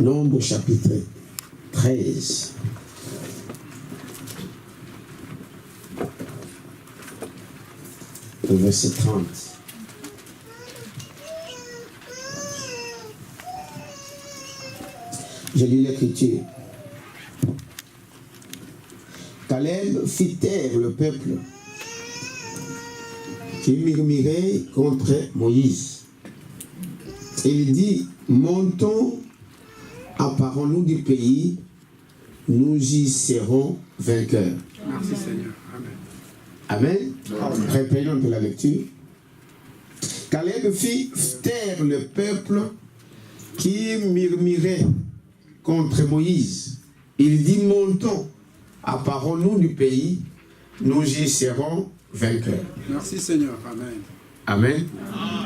Nombre chapitre 13. Le verset 30. Je lis l'écriture. Caleb fit taire le peuple qui murmurait contre Moïse. Il dit, montons, apparons-nous du pays, nous y serons vainqueurs. Merci Seigneur. Amen. Amen. Répétons de la lecture. Caleb fit taire le peuple qui murmurait contre Moïse. Il dit, montons, apparons-nous du pays, nous y serons vainqueurs. Merci Seigneur. Amen. Amen.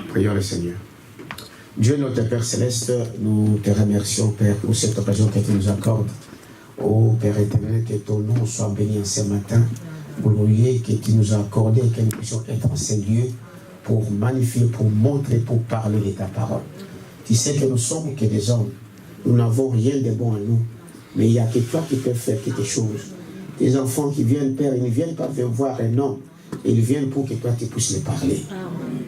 Prions le Seigneur. Dieu notre Père Céleste, nous te remercions Père pour cette occasion que tu nous accordes. Ô Père éternel, que ton nom soit béni en ce matin. Glorieux que tu nous as accordé, que nous puissions être en ces lieux pour magnifier, pour montrer, pour parler de ta parole. Tu sais que nous sommes que des hommes. Nous n'avons rien de bon en nous. Mais il n'y a que toi qui peux faire quelque chose. Tes enfants qui viennent, Père, ils ne viennent pas voir un homme. Ils viennent pour que toi tu puisses les parler.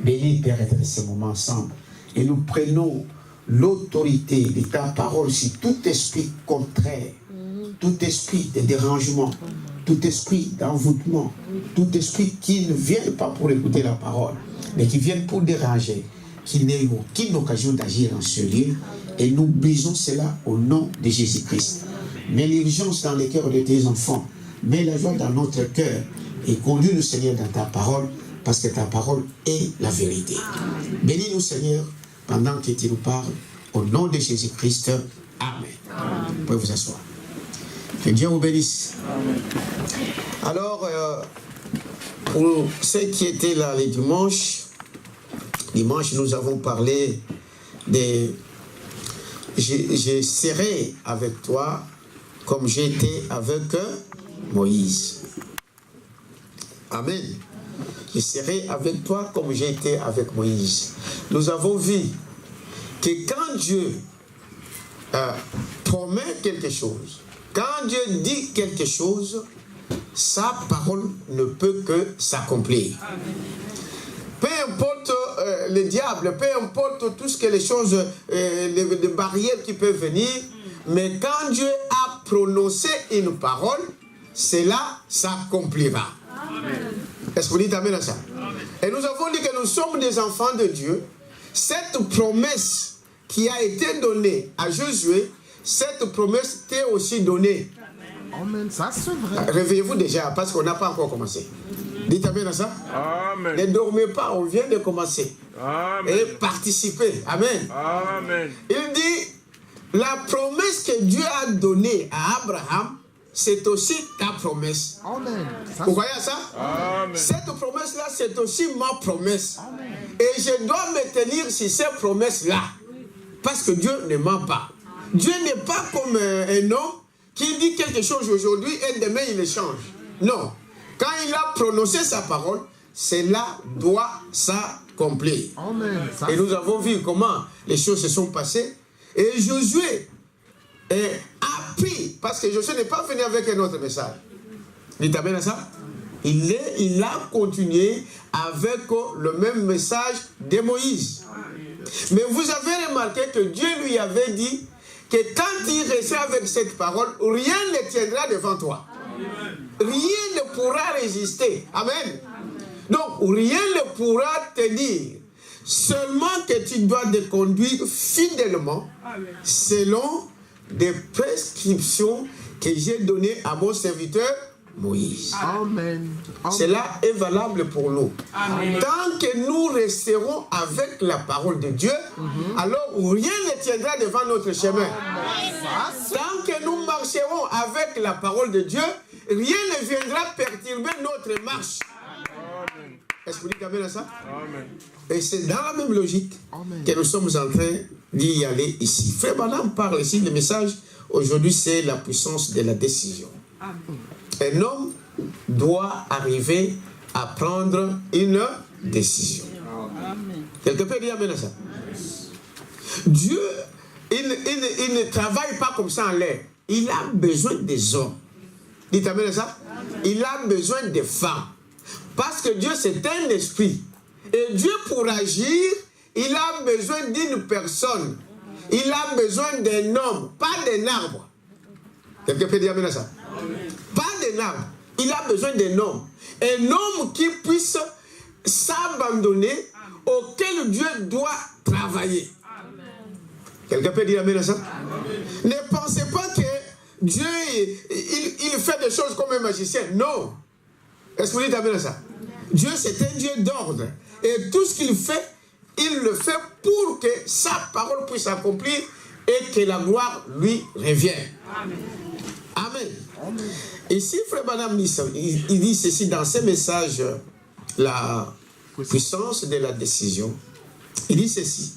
Bénis, Père, être ce moment ensemble. Et nous prenons l'autorité de ta parole sur tout esprit contraire, tout esprit de dérangement, tout esprit d'envoûtement, tout esprit qui ne vient pas pour écouter la parole, mais qui vient pour déranger, qui n'ait aucune occasion d'agir en ce lieu. Et nous brisons cela au nom de Jésus-Christ. Mets l'urgence dans les cœurs de tes enfants, mets la joie dans notre cœur et conduis-nous, Seigneur, dans ta parole, parce que ta parole est la vérité. Bénis-nous, Seigneur, pendant que tu nous parles, au nom de Jésus-Christ. Amen. Vous pouvez vous asseoir. Que Dieu vous bénisse. Amen. Alors, pour ceux qui étaient là les dimanches, nous avons parlé de je serai avec toi comme j'étais avec Moïse. Amen. Je serai avec toi comme j'ai été avec Moïse. Nous avons vu que quand Dieu promet quelque chose, quand Dieu dit quelque chose, sa parole ne peut que s'accomplir. Peu importe le diable, peu importe tout ce que les choses, les barrières qui peuvent venir, mais quand Dieu a prononcé une parole, cela s'accomplira. Est-ce que vous dites amen à ça? Amen. Et nous avons dit que nous sommes des enfants de Dieu. Cette promesse qui a été donnée à Josué, cette promesse t'est aussi donnée. Amen, ça c'est vrai. Réveillez-vous déjà parce qu'on n'a pas encore commencé. Dites amen à ça? Amen. Ne dormez pas, on vient de commencer. Amen. Et participez. Amen. Amen. Il dit, la promesse que Dieu a donnée à Abraham, c'est aussi ta promesse. Amen. Vous voyez ça? Amen. Cette promesse-là, c'est aussi ma promesse. Amen. Et je dois me tenir sur ces promesses-là. Parce que Dieu ne ment pas. Dieu n'est pas comme un homme qui dit quelque chose aujourd'hui et demain il le change. Non. Quand il a prononcé sa parole, cela doit s'accomplir. Amen. Et nous avons vu comment les choses se sont passées. Et Josué a pris, parce que Josué n'est pas venu avec un autre message. Dites amen à ça? Il a continué avec le même message de Moïse. Mais vous avez remarqué que Dieu lui avait dit que quand il restait avec cette parole, rien ne tiendra devant toi. Rien ne pourra résister. Amen. Donc, rien ne pourra te dire. Seulement que tu dois te conduire fidèlement selon des prescriptions que j'ai données à mon serviteur Moïse. Amen. Cela est valable pour nous. Amen. Tant que nous resterons avec la parole de Dieu, alors rien ne tiendra devant notre chemin. Tant que nous marcherons avec la parole de Dieu, rien ne viendra perturber notre marche. Est-ce que vous dites amen à ça? Amen. Et c'est dans la même logique que nous sommes en train d'y aller ici. Frère Branham parle ici, le message aujourd'hui, c'est la puissance de la décision. Un homme doit arriver à prendre une décision. Quelqu'un peut dire amen à ça? Dieu il ne travaille pas comme ça en l'air. Il a besoin des hommes. Dites amen à ça. Il a besoin des femmes. Parce que Dieu, c'est un esprit. Et Dieu, pour agir, il a besoin d'une personne. Il a besoin d'un homme, pas d'un arbre. Quelqu'un peut dire amen à ça? Pas d'un arbre. Il a besoin d'un homme. Un homme qui puisse s'abandonner, auquel Dieu doit travailler. Quelqu'un peut dire amen à ça? Ne pensez pas que Dieu, il fait des choses comme un magicien. Non. Est-ce que vous dites amen à ça? Dieu, c'est un Dieu d'ordre. Et tout ce qu'il fait, il le fait pour que sa parole puisse s'accomplir et que la gloire lui revienne. Amen. Amen. Amen. Ici, Frère Branham il dit ceci dans ses messages, la puissance de la décision. Il dit ceci.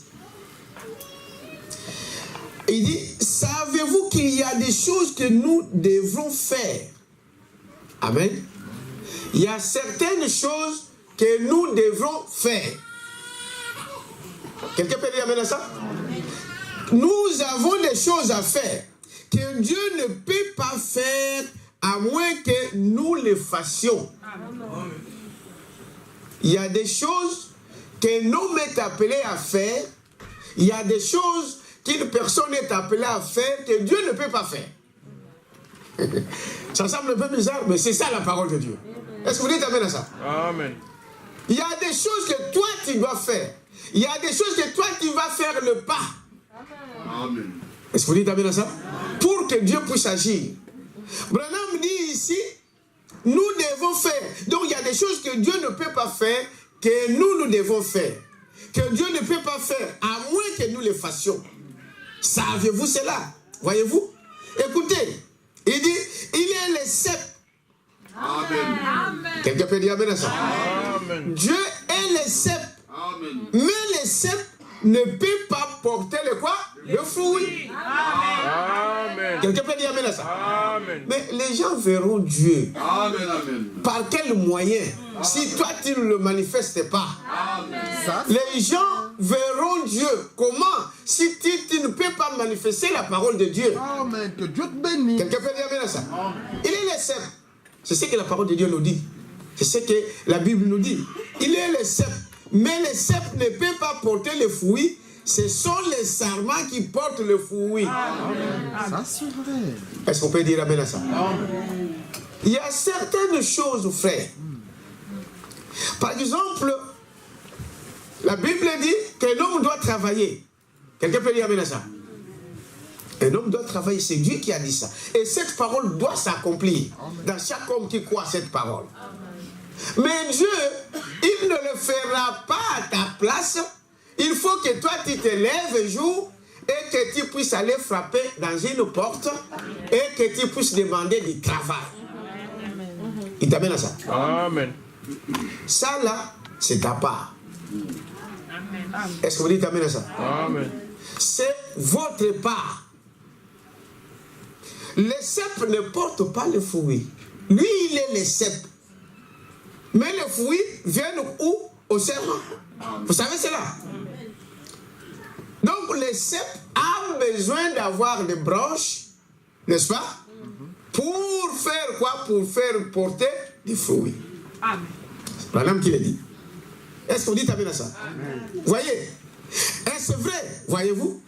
Il dit, savez-vous qu'il y a des choses que nous devrons faire? Amen. Il y a certaines choses que nous devrons faire. Quelqu'un peut dire amen à ça? Nous avons des choses à faire que Dieu ne peut pas faire à moins que nous les fassions. Il y a des choses qu'un homme est appelé à faire. Il y a des choses qu'une personne est appelée à faire que Dieu ne peut pas faire. Ça semble un peu bizarre, mais c'est ça la parole de Dieu. Est-ce que vous dites amen à ça? Amen. Il y a des choses que toi tu dois faire. Il y a des choses que toi tu vas faire le pas. Amen. Est-ce que vous dites amen à ça? Pour que Dieu puisse agir. Branham dit ici, nous devons faire. Donc il y a des choses que Dieu ne peut pas faire, que nous devons faire. Que Dieu ne peut pas faire, à moins que nous les fassions. Saviez-vous cela? Voyez-vous? Écoutez, il dit, il est le sceptre. Amen. Quelqu'un peut dire amen à ça? Amen. Dieu est le sceptre. Amen. Mais le sceptre ne peut pas porter le quoi? Le fruit. Amen. Quelqu'un peut dire amen à ça? Amen. Mais les gens verront Dieu. Amen. Amen. Par quel moyen? Si toi tu ne le manifestes pas. Ça, Les gens verront Dieu. Comment? Si tu ne peux pas manifester la parole de Dieu. amen. Que Dieu te bénisse. Quelqu'un peut dire amen à ça? Il est le sceptre. C'est ce que la parole de Dieu nous dit. C'est ce que la Bible nous dit. Il est le sceptre. Mais le sceptre ne peut pas porter le fruit. Ce sont les sarments qui portent le fruit. Ça, c'est vrai. Est-ce qu'on peut dire amen à ça? Il y a certaines choses, frère. Par exemple, la Bible dit qu'un homme doit travailler. Quelqu'un peut dire amen à ça? Un homme doit travailler, c'est Dieu qui a dit ça. Et cette parole doit s'accomplir dans chaque homme qui croit cette parole. Mais Dieu, il ne le fera pas à ta place. Il faut que toi, tu te lèves un jour et que tu puisses aller frapper dans une porte et que tu puisses demander du travail. Il t'amène à ça. Amen. Ça là, c'est ta part. Est-ce que vous dites amen à ça? Amen. C'est votre part. Le cèpe ne porte pas le fruit. Lui, il est le cèpe. Mais le fruit vient où? Au serment. Vous savez cela? Donc le cèpe a besoin d'avoir des branches, n'est-ce pas? Pour faire quoi? Pour faire porter des fruits. Amen. C'est Branham qui l'a dit. Est-ce que vous dites amen à ça? Voyez? Et c'est vrai, voyez-vous?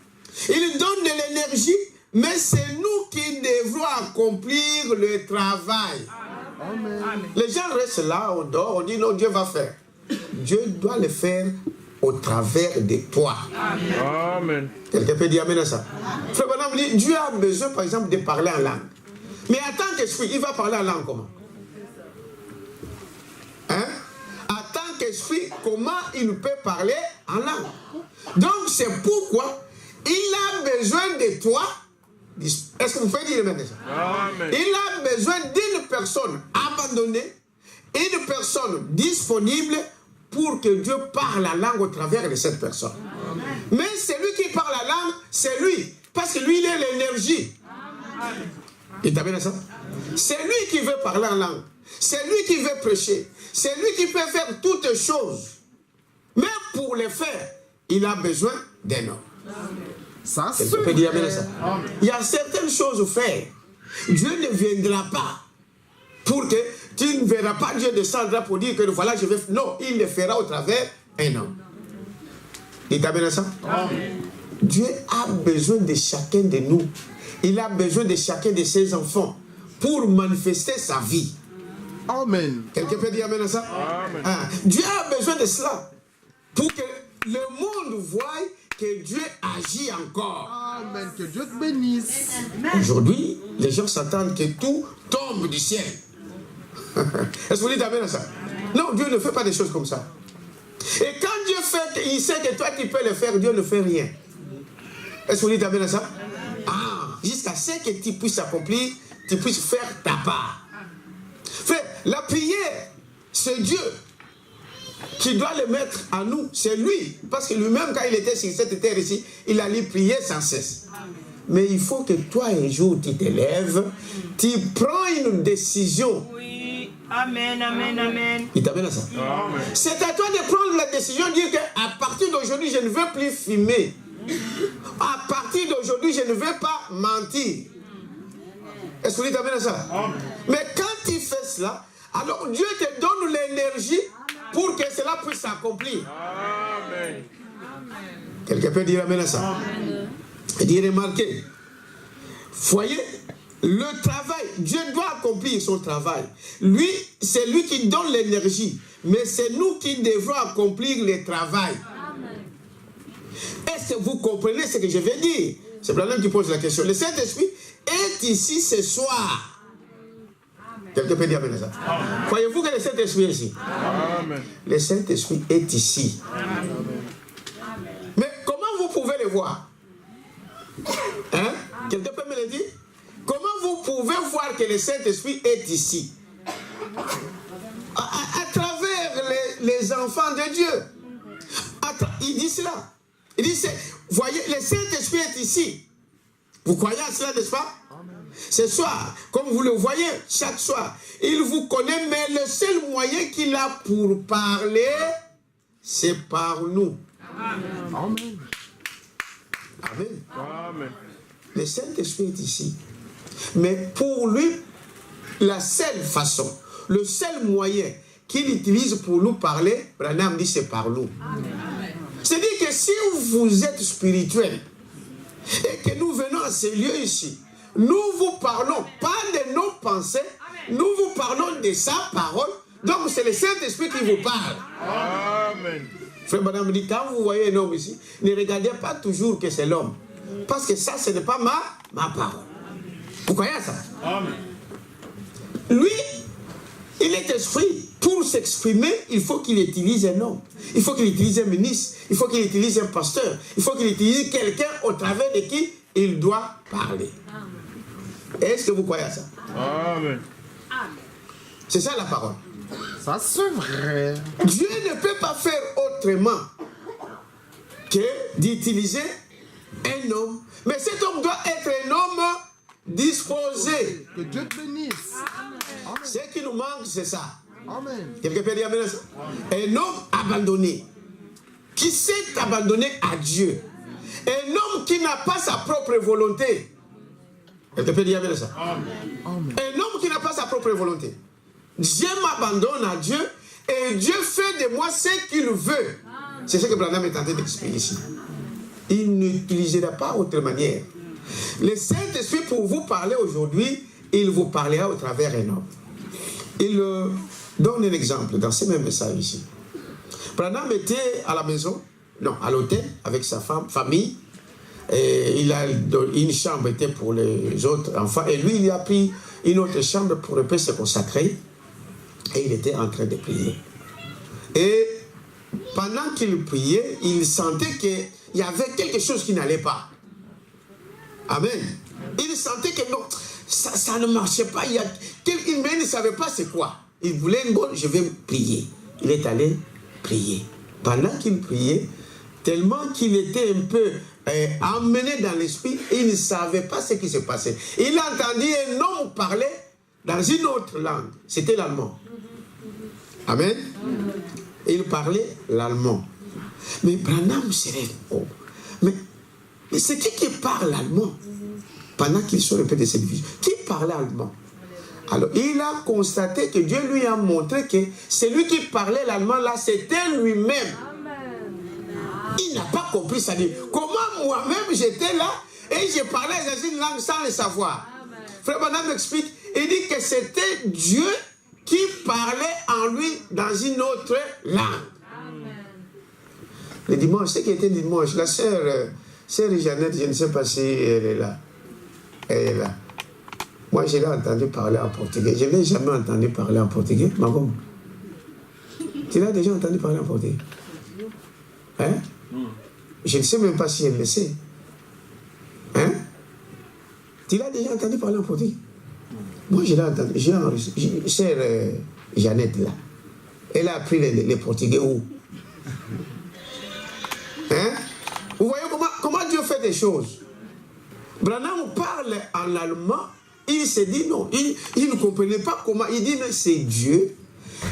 Il donne de l'énergie, mais c'est nous qui devrons accomplir le travail. Amen. Les gens restent là, on dort, on dit non, Dieu va faire. Dieu doit le faire au travers de toi. Amen. Quelqu'un peut dire amen à ça? Frère Branham dit, Dieu a besoin par exemple de parler en langue. Mais en tant qu'esprit, il va parler en langue comment? Hein? En tant qu'esprit, comment il peut parler en langue? Donc c'est pourquoi il a besoin de toi. Est-ce que vous pouvez dire maintenant ça? Amen. Il a besoin d'une personne abandonnée, une personne disponible pour que Dieu parle la langue au travers de cette personne. Mais celui qui parle la langue, c'est lui. Parce que lui, il est l'énergie. Il t'amène à ça? C'est lui qui veut parler en langue. C'est lui qui veut prêcher. C'est lui qui peut faire toutes choses. Mais pour le faire, il a besoin d'un homme. Ça Tu c'est peux dire amen à vrai. ça. Il y a certaines choses à faire. Dieu ne viendra pas pour que tu ne verras pas Dieu descendre pour dire que voilà, je vais. Non, il le fera au travers un homme. Dites amen à ça. Dieu a besoin de chacun de nous. Il a besoin de chacun de ses enfants pour manifester sa vie. Amen. Quelqu'un peut dire amen à ça? Amen. Ah, Dieu a besoin de cela pour que le monde voie que Dieu agit encore. Amen. Que Dieu te bénisse. Aujourd'hui, les gens s'attendent que tout tombe du ciel. Est-ce que vous dites amen à ça? Non, Dieu ne fait pas des choses comme ça. Et quand Dieu fait, il sait que toi tu peux le faire, Dieu ne fait rien. Est-ce que vous dites amen à ça? Ah, jusqu'à ce que tu puisses accomplir, tu puisses faire ta part. Frère, la prière, c'est Dieu qui doit le mettre en nous. C'est lui. Parce que lui-même, quand il était sur cette terre ici, il allait prier sans cesse. Mais il faut que toi, un jour, tu te lèves, tu prends une décision. Oui. Amen, amen, amen. Il t'amène à ça. Amen. C'est à toi de prendre la décision de dire qu'à partir d'aujourd'hui, je ne veux plus fumer. À partir d'aujourd'hui, je ne veux pas mentir. Est-ce que vous dites amen à ça? Mais quand tu fais cela, alors Dieu te donne l'énergie pour que cela puisse s'accomplir. Amen. Quelqu'un peut dire amen à ça? Et dire remarquez, voyez, le travail, Dieu doit accomplir son travail. Lui, c'est lui qui donne l'énergie. Mais c'est nous qui devons accomplir le travail. Est-ce que vous comprenez ce que je vais dire? C'est Branham qui pose la question. Le Saint-Esprit est ici ce soir. Quelqu'un peut dire amen à ça? Croyez-vous que le Saint-Esprit est ici? Amen. Le Saint-Esprit est ici. Mais comment vous pouvez le voir? Hein? Quelqu'un peut me le dire? Comment vous pouvez voir que le Saint-Esprit est ici? À travers les enfants de Dieu. Il dit cela. Il dit, voyez, le Saint-Esprit est ici. Vous croyez à cela, n'est-ce pas? Ce soir, comme vous le voyez chaque soir, il vous connaît, mais le seul moyen qu'il a pour parler, c'est par nous. Amen. Amen. Amen. Le Saint-Esprit est ici. Mais pour lui, la seule façon, le seul moyen qu'il utilise pour nous parler, Branham dit c'est par nous. C'est-à-dire que si vous êtes spirituel et que nous venons à ces lieux ici, nous vous parlons pas de nos pensées, nous vous parlons de sa parole. Donc c'est le Saint-Esprit qui vous parle. Amen. Frère Branham dit, quand vous voyez un homme ici, ne regardez pas toujours que c'est l'homme. Parce que ça, ce n'est pas ma parole. Vous croyez à ça? Amen. Lui, il est esprit. Pour s'exprimer, il faut qu'il utilise un homme. Il faut qu'il utilise un ministre. Il faut qu'il utilise un pasteur. Il faut qu'il utilise quelqu'un au travers de qui il doit parler. Est-ce que vous croyez à ça? Amen. C'est ça la parole. Ça c'est vrai. Dieu ne peut pas faire autrement que d'utiliser un homme. Mais cet homme doit être un homme disposé. Que Dieu te bénisse. Amen. Ce qui nous manque, c'est ça. Amen. Quelqu'un peut dire amen à ça? Un homme abandonné, qui s'est abandonné à Dieu. Un homme qui n'a pas sa propre volonté. Quelqu'un peut dire amen à ça? Amen. Un homme qui n'a pas sa propre volonté. Dieu m'abandonne à Dieu et Dieu fait de moi ce qu'il veut. C'est ce que Branham est en train d'expliquer ici. Il n'utilisera pas autre manière. Le Saint-Esprit, pour vous parler aujourd'hui, il vous parlera au travers un homme. Il donne un exemple dans ce même message ici. Branham était à la maison, non, à l'hôtel, avec sa famille. Et il a une chambre était pour les autres enfants. Et lui, il a pris une autre chambre pour un peu se consacrer. Et il était en train de prier. Et pendant qu'il priait, il sentait qu'il y avait quelque chose qui n'allait pas. Amen. Il sentait que non, ça ne marchait pas. Mais il ne savait pas c'est quoi. Il voulait, bon, je vais prier. Il est allé prier. Pendant qu'il priait, tellement qu'il était un peu emmené dans l'esprit, il ne savait pas ce qui se passait. Il a entendu un homme parler dans une autre langue. C'était l'allemand. Amen. Il parlait l'allemand. Mais Branham se lève. Oh. Mais Mais c'est qui parle allemand pendant qu'ils sont répétés cette vision? Qui parlait allemand? Alors, il a constaté que Dieu lui a montré que celui qui parlait l'allemand là, c'était lui-même. Il n'a pas compris ça. Dit, comment moi-même j'étais là et je parlais dans une langue sans le savoir. Frère Branham m'explique, il dit que c'était Dieu qui parlait en lui dans une autre langue. Le dimanche, ce qui était dimanche, la sœur Jeannette, je ne sais pas si elle est là. Elle est là. Moi, je l'ai entendu parler en portugais. Je ne l'ai jamais entendu parler en portugais. Maman, tu l'as déjà entendu parler en portugais? Hein? Je ne sais même pas si elle le sait. Hein? Tu l'as déjà entendu parler en portugais? Moi, je l'ai entendu. J'ai sœur Jeannette, là. Elle a appris les portugais où? Hein? Vous voyez comment Dieu fait des choses. Branham parle en allemand. Il s'est dit non, il ne comprenait pas comment. Il dit mais c'est Dieu.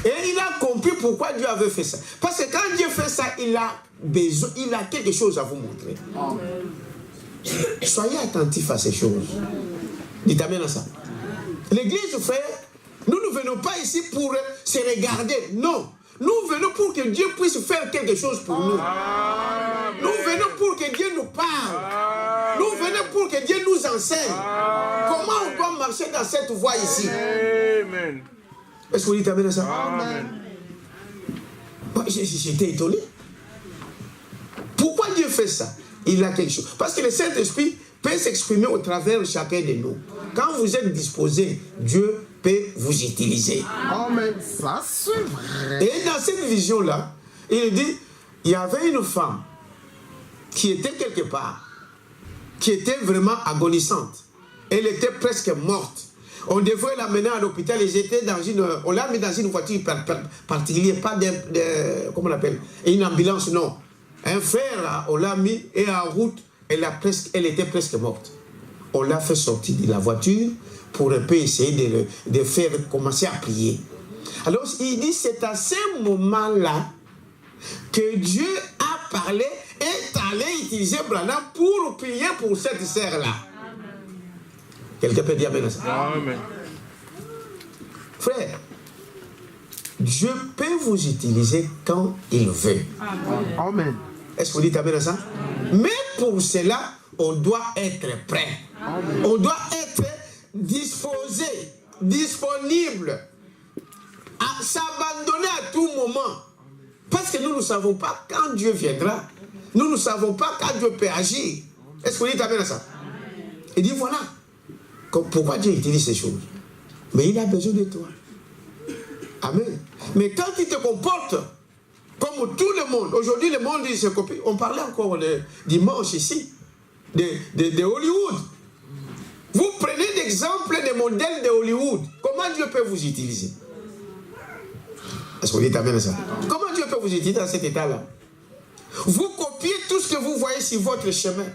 Et il a compris pourquoi Dieu avait fait ça. Parce que quand Dieu fait ça, il a quelque chose à vous montrer. Soyez attentifs à ces choses. Dites amen à ça. L'église, frère, nous ne venons pas ici pour se regarder. Non. Nous venons pour que Dieu puisse faire quelque chose pour nous. Amen. Nous venons pour que Dieu nous parle. Amen. Nous venons pour que Dieu nous enseigne. Amen. Comment on doit marcher dans cette voie ici. Amen. Est-ce que vous dites amen à ça? Amen. J'étais étonné. Pourquoi Dieu fait ça? Il a quelque chose. Parce que le Saint-Esprit peut s'exprimer au travers de chacun de nous. Quand vous êtes disposé, Dieu peut vous utiliser. Amen. Ça, c'est vrai. Et dans cette vision-là, il dit, il y avait une femme qui était quelque part, qui était vraiment agonisante. Elle était presque morte. On devait l'amener à l'hôpital. On l'a mis dans une voiture particulière, pas comment on appelle, une ambulance, non. Un frère, on l'a mis et en route, elle était presque morte. On l'a fait sortir de la voiture pour un peu essayer de faire commencer à prier. Alors il dit c'est à ce moment-là que Dieu a parlé et est allé utiliser Branham pour prier pour cette sœur-là. Quelqu'un peut dire amen à ça? Amen. Frère, Dieu peut vous utiliser quand il veut. Amen. Est-ce que vous dites amen à ça? Mais pour cela, on doit être prêt. Amen. On doit être disposé, disponible, à s'abandonner à tout moment. Parce que nous ne savons pas quand Dieu viendra. Nous ne savons pas quand Dieu peut agir. Est-ce que vous dites amen à ça? Il dit voilà. Pourquoi Dieu utilise ces choses? Mais il a besoin de toi. Amen. Mais quand il te comporte comme tout le monde, aujourd'hui le monde il se copie. On parlait encore dimanche ici de Hollywood. Vous prenez l'exemple des modèles de Hollywood. Comment Dieu peut vous utiliser? Est-ce que vous dites amen à ça? Comment Dieu peut vous utiliser dans cet état-là? Vous copiez tout ce que vous voyez sur votre chemin.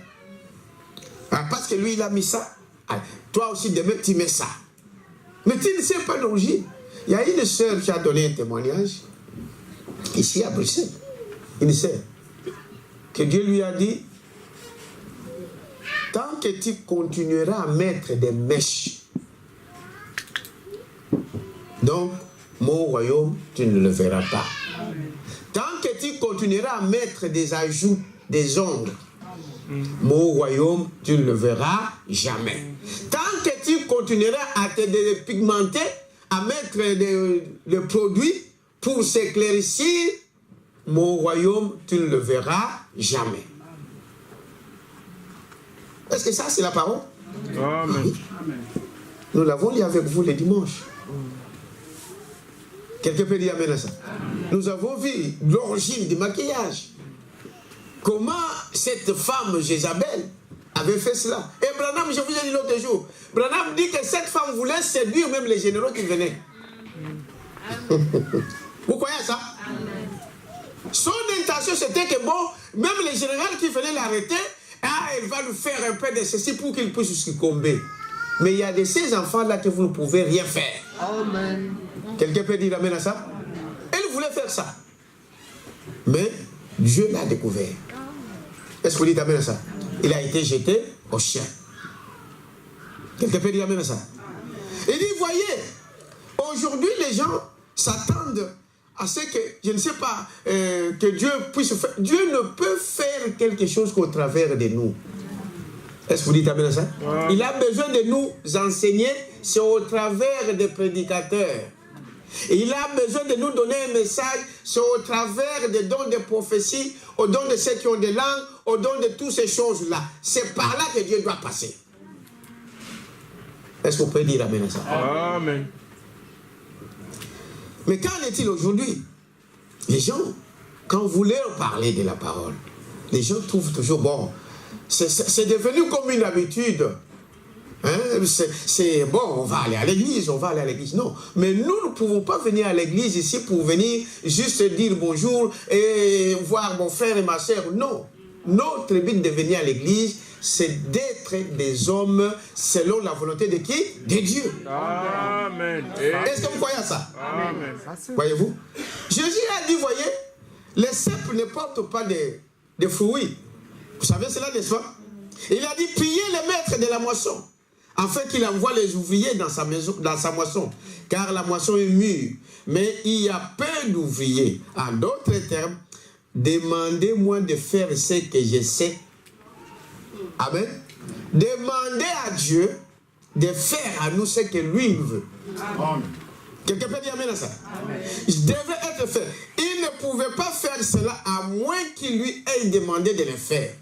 Parce que lui il a mis ça. Toi aussi demain tu mets ça. Mais tu ne sais pas l'origine. Il y a une sœur qui a donné un témoignage ici à Bruxelles. Une sœur que Dieu lui a dit tant que tu continueras à mettre des mèches, donc mon royaume tu ne le verras pas. Tant que tu continueras à mettre des ajouts, des ongles, mon royaume, tu ne le verras jamais. Tant que tu continueras à te dépigmenter, à mettre des produits pour s'éclaircir, mon royaume, tu ne le verras jamais. Est-ce que ça, c'est la parole? Amen. Nous l'avons lu avec vous le dimanche. Quelqu'un peut dire amen à ça? Nous avons vu l'origine du maquillage. Comment cette femme Jézabel avait fait cela. Et Branham, je vous ai dit l'autre jour, Branham dit que cette femme voulait séduire même les généraux qui venaient. Vous croyez ça? Son intention c'était que bon, même les généraux qui venaient l'arrêter, elle va lui faire un peu de ceci pour qu'il puisse succomber. Mais il y a de ces enfants-là que vous ne pouvez rien faire. Amen. Quelqu'un peut dire amen à ça? Elle voulait faire ça. Mais Dieu l'a découvert. Est-ce que vous dites amen à ça? il a été jeté au chien. Quelqu'un peut dire amen à ça? Il dit, voyez, aujourd'hui les gens s'attendent à ce que, je ne sais pas, que Dieu puisse faire. Dieu ne peut faire quelque chose qu'au travers de nous. Est-ce que vous dites amen à ça? Il a besoin de nous enseigner, c'est au travers des prédicateurs. Et il a besoin de nous donner un message, c'est au travers des dons de prophétie, au don de ceux qui ont des langues, au don de toutes ces choses-là. C'est par là que Dieu doit passer. Est-ce qu'on peut dire amen à ça? Amen. Mais qu'en est-il aujourd'hui? Les gens, quand vous leur parlez de la parole, les gens trouvent toujours, bon, c'est devenu comme une habitude. Hein? C'est bon, on va aller à l'église, on va aller à l'église. Non, mais nous ne pouvons pas venir à l'église ici pour venir juste dire bonjour et voir mon frère et ma soeur. Non, notre but de venir à l'église, c'est d'être des hommes selon la volonté de qui? De Dieu. Amen. Est-ce que vous croyez à ça? Amen. Voyez-vous? Jésus a dit, voyez, les cèpes ne portent pas de fruits. Vous savez cela, n'est-ce pas? Il a dit, priez le maître de la moisson, afin qu'il envoie les ouvriers dans sa maison, dans sa moisson, car la moisson est mûre, mais il y a peu d'ouvriers. En d'autres termes, demandez-moi de faire ce que je sais. Amen. Demandez à Dieu de faire à nous ce que lui veut. Amen. Quelqu'un peut dire amen à ça? Amen. Il devait être fait. Il ne pouvait pas faire cela à moins qu'il lui ait demandé de le faire.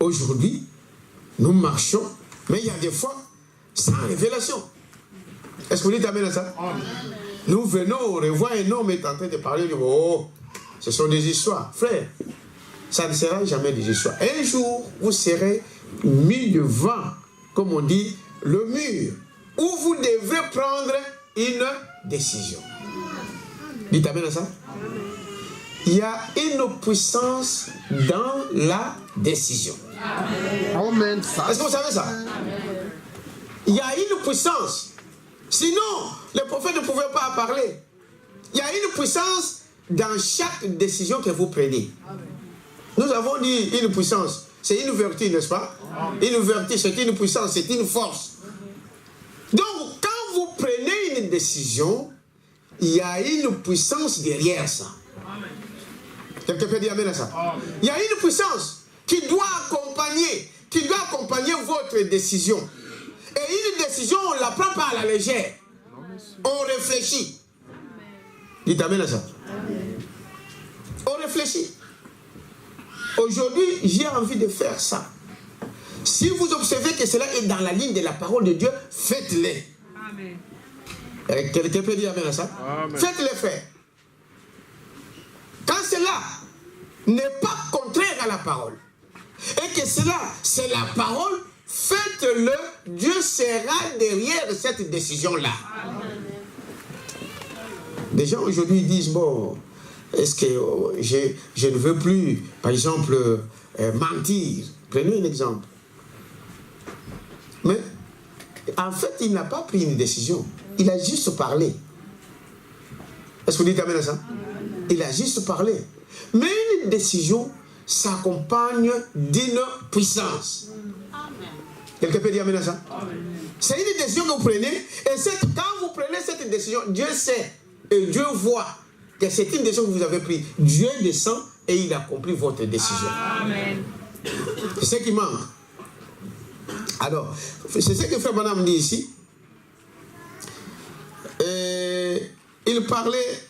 Aujourd'hui, nous marchons, mais il y a des fois sans révélation. Est-ce que vous dites amen à ça? Amen. Nous venons, on revoit un homme est en train de parler de oh, ce sont des histoires. Frère, ça ne sera jamais des histoires. Un jour, vous serez mis devant, comme on dit, le mur, où vous devrez prendre une décision. Dites amen à ça? Il y a une puissance dans la décision. Amen. Est-ce que vous savez ça? Il y a une puissance. Sinon, les prophètes ne pouvaient pas parler. Il y a une puissance dans chaque décision que vous prenez. Nous avons dit une puissance. C'est une vertu, n'est-ce pas? Une vertu, c'est une puissance, c'est une force. Donc, quand vous prenez une décision, il y a une puissance derrière ça. Quelqu'un peut dire amen à ça? Il y a une puissance qui doit accompagner votre décision. Et une décision, on ne la prend pas à la légère. On réfléchit. Dites amen à ça. On réfléchit. Aujourd'hui, j'ai envie de faire ça. Si vous observez que cela est dans la ligne de la parole de Dieu, faites-le. Quelqu'un peut dire amen à ça? Faites-le faire. Quand cela n'est pas contraire à la parole, et que cela, c'est la parole, faites-le, Dieu sera derrière cette décision-là. Les gens aujourd'hui disent, bon, est-ce que je ne veux plus, par exemple, mentir? Prenez un exemple. Mais, en fait, il n'a pas pris une décision. Il a juste parlé. Est-ce que vous dites amen à ça? Il a juste parlé. Mais une décision s'accompagne d'une puissance. Quelqu'un peut dire amen à ça? C'est une décision que vous prenez. Et quand vous prenez cette décision, Dieu sait et Dieu voit que c'est une décision que vous avez prise. Dieu descend et il accomplit votre décision. Amen. C'est ce qui manque. Alors, c'est ce que Frère Branham dit ici. Il parlait,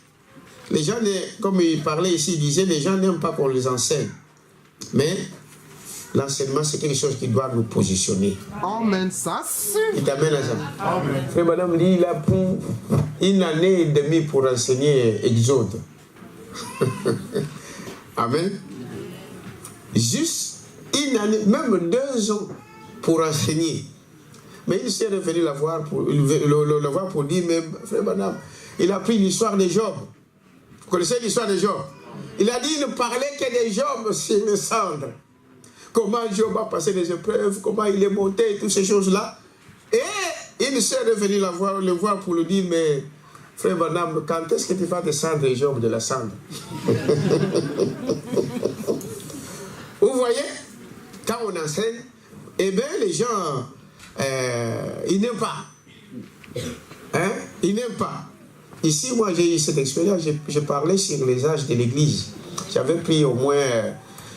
les gens, comme il parlait ici, il disait, les gens n'aiment pas qu'on les enseigne. Mais l'enseignement, c'est quelque chose qui doit nous positionner. Amen, ça c'est. Il t'amène à ça. Amen. Frère Branham dit, il a pris 1 année et demie pour enseigner Exode. Amen. Juste 1 année, même 2 ans pour enseigner. Mais il s'est revenu le voir pour dire, mais Frère Branham, il a pris l'histoire de Job. Vous connaissez l'histoire de Job? Il a dit, il ne parlait que de Job sur les cendres. Comment Job a passé des épreuves, comment il est monté, toutes ces choses-là. Et il s'est revenu le voir pour lui dire, mais Frère Branham, quand est-ce que tu vas descendre Job de la cendre? Vous voyez? voyez, quand on enseigne, eh bien, les gens, ils n'aiment pas. Hein? Ils n'aiment pas. Ici, moi, j'ai eu cette expérience, je parlais sur les âges de l'église. J'avais pris au moins,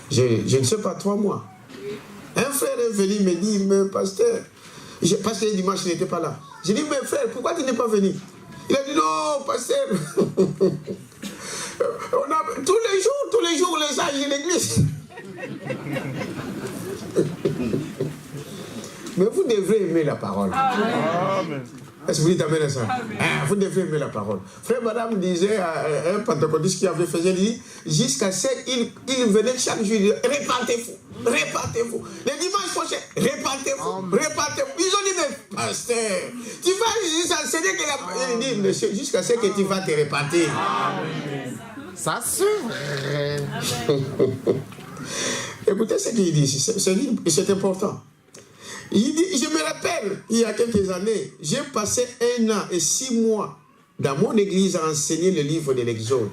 je ne sais pas, 3 mois. Un frère est venu me dire, mais pasteur, parce que le dimanche, il n'était pas là. J'ai dit, mais frère, pourquoi tu n'es pas venu? Il a dit, non, pasteur. Tous les jours, les âges de l'église. Mais vous devrez aimer la parole. Amen. Est-ce que vous dites amen à ça? Vous devrez aimer la parole. Frère Madame disait à un pentecôtiste qui avait fait, il dit, jusqu'à ce qu'il venait chaque jour, il disait, répentez-vous, répentez-vous. Le dimanche prochain, répentez-vous, répentez-vous. Ils ont dit, mais pasteur, tu vas juste enseigner qu'il a... Il dit, monsieur, jusqu'à ce que tu vas te repentir. Ça c'est vrai. Écoutez ce qu'il dit ici, c'est important. Il dit, je me rappelle, il y a quelques années, j'ai passé 1 an et 6 mois dans mon église à enseigner le livre de l'Exode.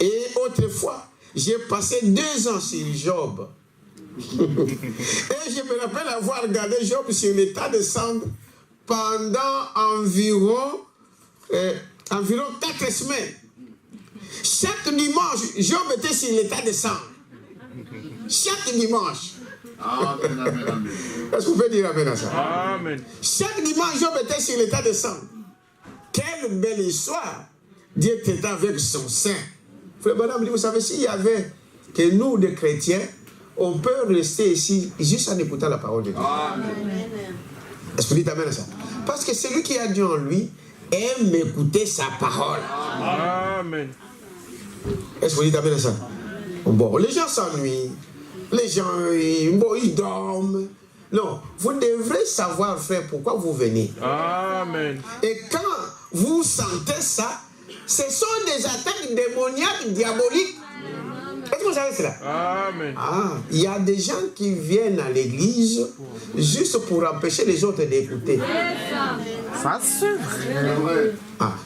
Et autrefois, j'ai passé 2 ans sur Job. Et je me rappelle avoir regardé Job sur l'état de cendre pendant environ 4 semaines. Chaque dimanche, Job était sur l'état de cendre. Chaque dimanche. Est-ce que vous pouvez dire amen à ça? Amen. Chaque dimanche, Job était sur l'état de sang. Quelle belle histoire. Dieu était avec son sein. Frère Madame, vous savez, s'il y avait que nous, des chrétiens, on peut rester ici juste en écoutant la parole de Dieu. Amen. Est-ce que vous dites amen à ça? Parce que celui qui a Dieu en lui aime écouter sa parole. Amen. Est-ce que vous dites amen à ça? Bon, les gens s'ennuient. Les gens, ils dorment. Non, vous devrez savoir, frère, pourquoi vous venez. Amen. Et quand vous sentez ça, ce sont des attaques démoniaques, diaboliques. Est-ce que vous savez cela? Amen. Il y a des gens qui viennent à l'église juste pour empêcher les autres d'écouter. Ça c'est vrai.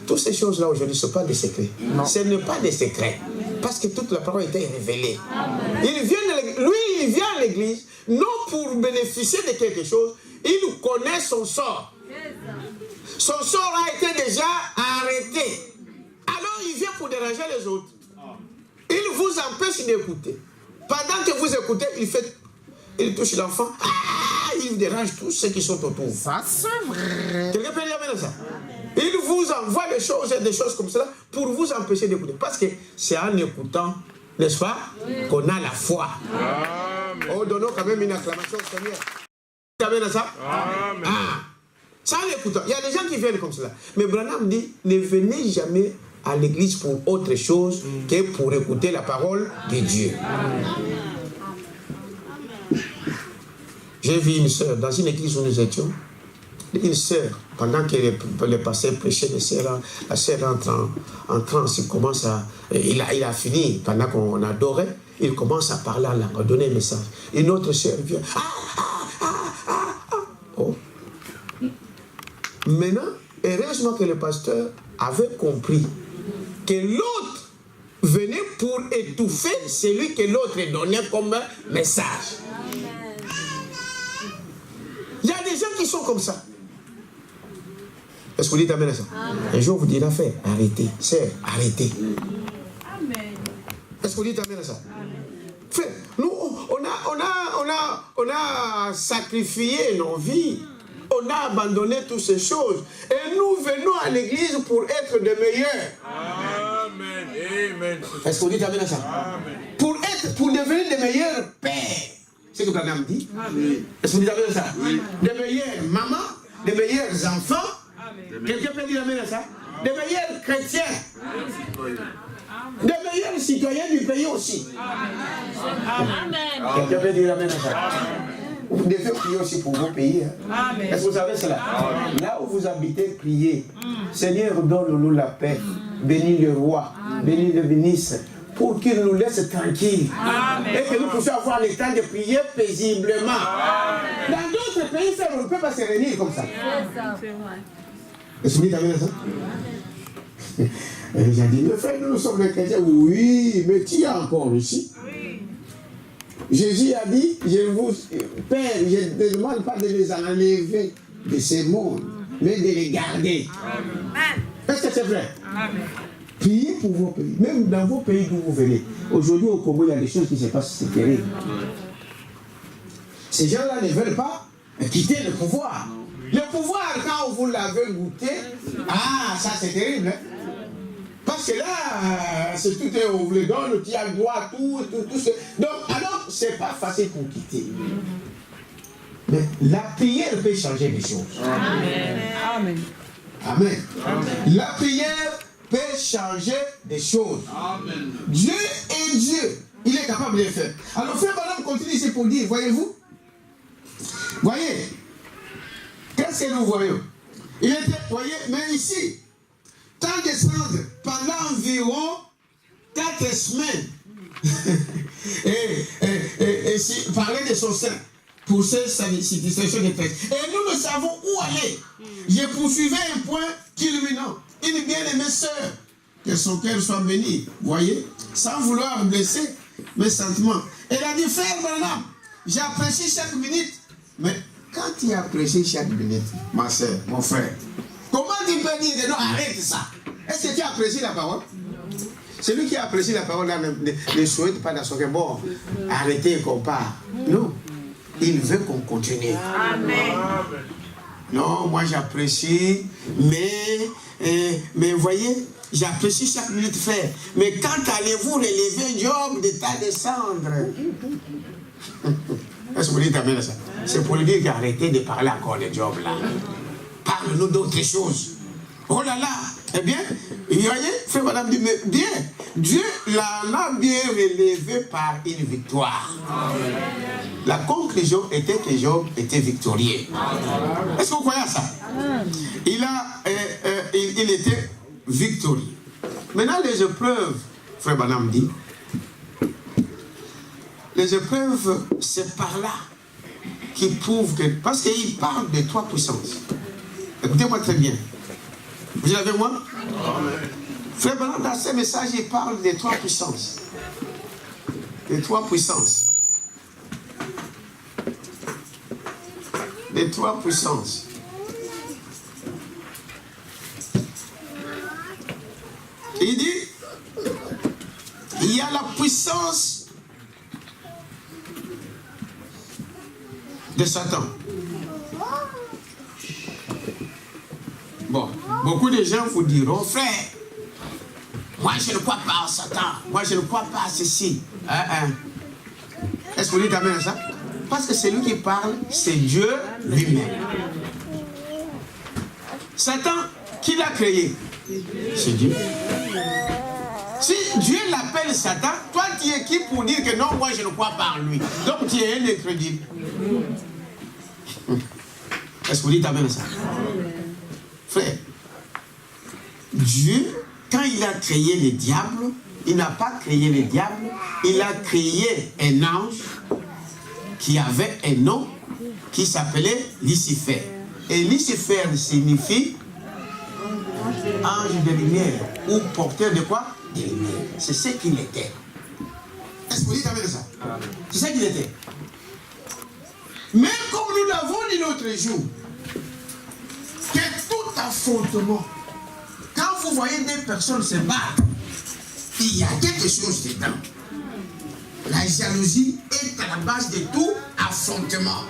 Toutes ces choses-là aujourd'hui ne sont pas des secrets. Non. Ce n'est pas des secrets. Parce que toute la parole était révélée. Il vient à l'église, non pour bénéficier de quelque chose, il connaît son sort. Son sort a été déjà arrêté. Alors il vient pour déranger les autres. Il vous empêche d'écouter. Pendant que vous écoutez, il touche l'enfant. Il dérange tous ceux qui sont autour. Ça c'est vrai. Quelqu'un peut dire ça? Il vous envoie des choses comme cela pour vous empêcher d'écouter. Parce que c'est en écoutant, n'est-ce pas, qu'on a la foi. Amen. Oh, donnons quand même une acclamation au Seigneur. Vous savez ça? Amen. C'est en écoutant. Il y a des gens qui viennent comme cela. Mais Branham dit, ne venez jamais à l'église pour autre chose que pour écouter la parole de Dieu. J'ai vu une sœur dans une église où nous étions. Une sœur, pendant que le pasteur prêchait, la sœur entre en transe, il a fini, pendant qu'on adorait, il commence à parler à langue, à donner un message. Une autre sœur vient. Oh. Maintenant, heureusement que le pasteur avait compris que l'autre venait pour étouffer celui que l'autre donnait comme message. Il y a des gens qui sont comme ça. Est-ce que vous dites amen à ça? Amen. Un jour, vous direz, frère, arrêtez. Sœur, arrêtez. Amen. Est-ce que vous dites amen à ça? Amen. Frère, nous, on a sacrifié nos vies. On a abandonné toutes ces choses. Et nous venons à l'église pour être des meilleurs. Amen. Amen. Est-ce que vous dites amen à ça? Amen. Pour devenir des meilleurs pères. C'est ce que Branham dit. Amen. Est-ce que vous dites amen à ça? Oui. Des meilleurs mamans, des meilleurs enfants. Amen. Quelqu'un peut dire amen à ça? Des meilleurs chrétiens. Amen. Des meilleurs citoyens du pays aussi. Amen. Quelqu'un peut dire amen à ça? Amen. Vous devez prier aussi pour vos pays. Hein? Est-ce que vous savez cela? Amen. Là où vous habitez, priez. Seigneur, donne-nous la paix. Bénis le roi. Bénis le ministre. Pour qu'il nous laisse tranquilles. Amen. Et que nous puissions avoir le temps de prier paisiblement. Amen. Dans d'autres pays, ça, on ne peut pas se réunir comme ça. Est-ce que vous dites amen à ça? J'ai dit, mais frère, nous sommes des chrétiens. Oui, mais tu es encore ici. Jésus a dit, Père, je ne te demande pas de les enlever de ce monde, mais de les garder. Est-ce que c'est vrai? Priez pour vos pays, même dans vos pays d'où vous venez. Aujourd'hui au Congo, il y a des choses qui se passent, c'est terrible. Ces gens-là ne veulent pas quitter le pouvoir. Le pouvoir, quand vous l'avez goûté, ça c'est terrible. Hein? Parce que là, c'est tout, on vous le donne, tu as le droit à tout. Donc, alors, c'est pas facile pour quitter. Mais la prière peut changer les choses. Amen. Amen. La prière peut changer des choses. Amen. Dieu est Dieu. Il est capable de le faire. Alors, frère Branham continue ici pour dire, voyez-vous? Voyez? Qu'est-ce que nous voyons? Il était, voyez, mais ici, tant descendre pendant environ 4 semaines et parler de son sein pour cette situation de détresse. Et nous ne savons où aller. Je poursuivais un point culminant. Une bien-aimée sœur, que son cœur soit béni, voyez, sans vouloir blesser mes sentiments. Elle a dit, frère Branham, j'apprécie chaque minute. Mais quand tu apprécies chaque minute, ma soeur, mon frère, comment tu peux dire que non, arrête ça? Est-ce que tu apprécies la parole? Celui qui apprécie la parole là, ne souhaite pas dans son cœur, bon, arrêtez qu'on part. Non, il veut qu'on continue. Amen. Non, moi j'apprécie, mais voyez, j'apprécie chaque minute frère. Mais quand allez-vous relever Job de ta descendre? Est-ce que vous dites amen à ça? C'est pour lui dire qu'arrêtez de parler encore de Job là. Parle-nous d'autres choses. Oh là là. Eh bien, vous voyez, frère madame dit, mais bien, Dieu l'a bien relevé par une victoire. Amen. La conclusion était que Job était victorieux. Est-ce que vous croyez à ça? Il était victorieux. Maintenant, les épreuves, frère madame dit, les épreuves, c'est par là qui prouvent que... Parce qu'il parle de 3 puissances. Écoutez-moi très bien. Vous êtes avec moi? Amen. Frère Branham, dans ce message, il parle des 3 puissances. Les 3 puissances. Les 3 puissances. Il dit, il y a la puissance de Satan. Bon, beaucoup de gens vous diront, frère, moi je ne crois pas en Satan, moi je ne crois pas à ceci. Est-ce que vous dites amen à ça? Parce que celui qui parle, c'est Dieu lui-même. Satan, qui l'a créé? C'est Dieu. Si Dieu l'appelle Satan, toi tu es qui pour dire que non, moi je ne crois pas en lui? Donc tu es un incrédule. Est-ce que vous dites amen à ça? Frère, Dieu, quand il a créé le diable, il n'a pas créé le diable, il a créé un ange qui avait un nom qui s'appelait Lucifer. Et Lucifer signifie ange de lumière ou porteur de quoi? De lumière. C'est ce qu'il était. Est-ce que vous dites amen à ça? C'est ce qu'il était. Mais comme nous l'avons dit l'autre jour, que tout affrontement, quand vous voyez des personnes se battre, il y a quelque chose dedans. La jalousie est à la base de tout affrontement.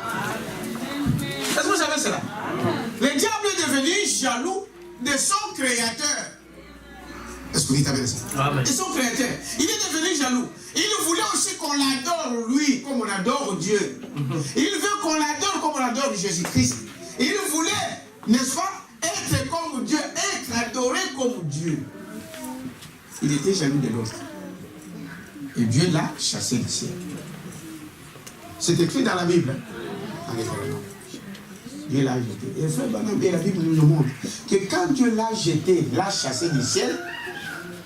Est-ce que vous savez cela? Le diable est devenu jaloux de son créateur. Est-ce que vous dites amen ça? De son créateur. Il est devenu jaloux. Il voulait aussi qu'on l'adore lui, comme on adore Dieu. Il veut qu'on l'adore comme on adore Jésus-Christ. Il voulait, n'est-ce pas, être comme Dieu, être adoré comme Dieu. Il était jaloux de l'autre. Et Dieu l'a chassé du ciel. C'est écrit dans la Bible. Dieu l'a jeté. Et frère Branham, et la Bible nous montre que quand Dieu l'a jeté, l'a chassé du ciel,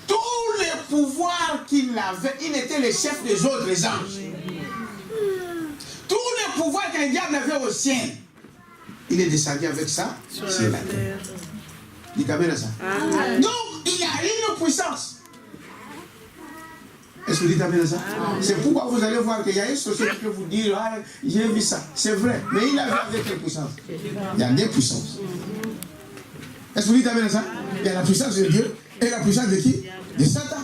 tous les pouvoirs qu'il avait, il était le chef des autres anges. Tous les pouvoirs qu'un diable avait au ciel, il est descendu avec ça sur la terre. Dites amen à ça. Donc, il y a une puissance. Est-ce que vous dites amen à ça? C'est pourquoi vous allez voir qu'il y a une société qui peut vous dire, ah, j'ai vu ça. C'est vrai. Mais il a vu avec quelle puissance? Il y a des puissances. Est-ce que vous dites amen à ça? Il y a la puissance de Dieu et la puissance de qui? De Satan.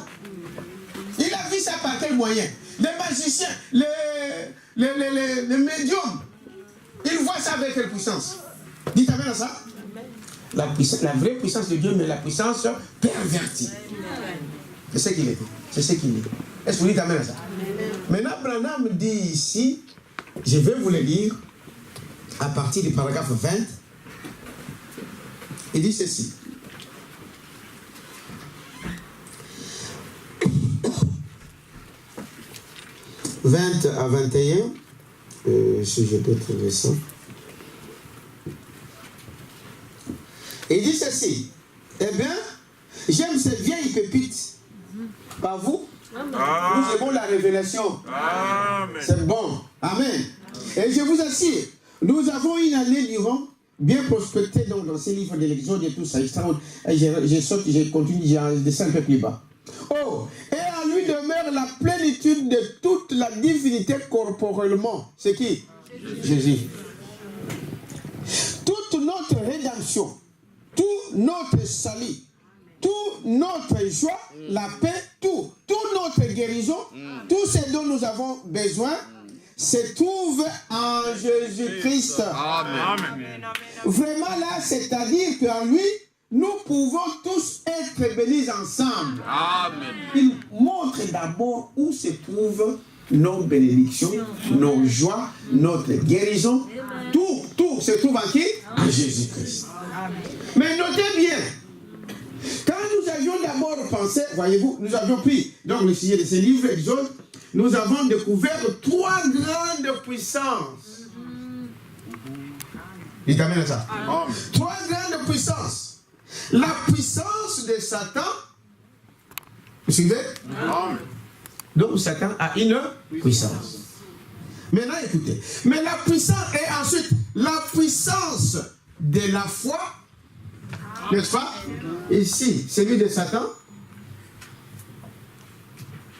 Il a vu ça par quel moyen? Les magiciens, les médiums, ils voient ça avec quelle puissance? Dites amen à ça? La vraie puissance de Dieu, mais la puissance pervertie. C'est ce qu'il est. C'est ce qu'il est. Est-ce que vous dites amen à ça? Maintenant, Branham dit ici, je vais vous le lire, à partir du paragraphe 20, il dit ceci. « 20 à 21, si je peux trouver ça. Il dit ceci. Eh bien, j'aime cette vieille pépite. Pas vous? Nous aimons la révélation. C'est bon. Amen. Et je vous assure, nous avons une année durant bien prospecté donc, dans ces livres de l'Exode et tout ça. Et je continue, je descends un peu plus bas. Oh, et en lui demeure la plénitude de toute la divinité corporellement. C'est qui? Jésus. Toute notre rédemption, tout notre salut, toute notre joie, la paix, toute notre guérison, tout ce dont nous avons besoin, se trouve en Jésus-Christ. Amen. Vraiment là, c'est-à-dire qu'en lui, nous pouvons tous être bénis ensemble. Amen. Il montre d'abord où se trouvent nos bénédictions, nos joies, notre guérison. Tout se trouve en qui? En Jésus-Christ. Mais notez bien, quand nous avions d'abord pensé, voyez-vous, nous avions pris donc le sujet de ce livre, Exode, nous avons découvert 3 grandes puissances. Dites amen à ça. 3 grandes puissances. La puissance de Satan, vous suivez? Donc Satan a une puissance. Maintenant écoutez, mais la puissance, et ensuite la puissance de la foi, n'est-ce pas? Ici, celui de Satan.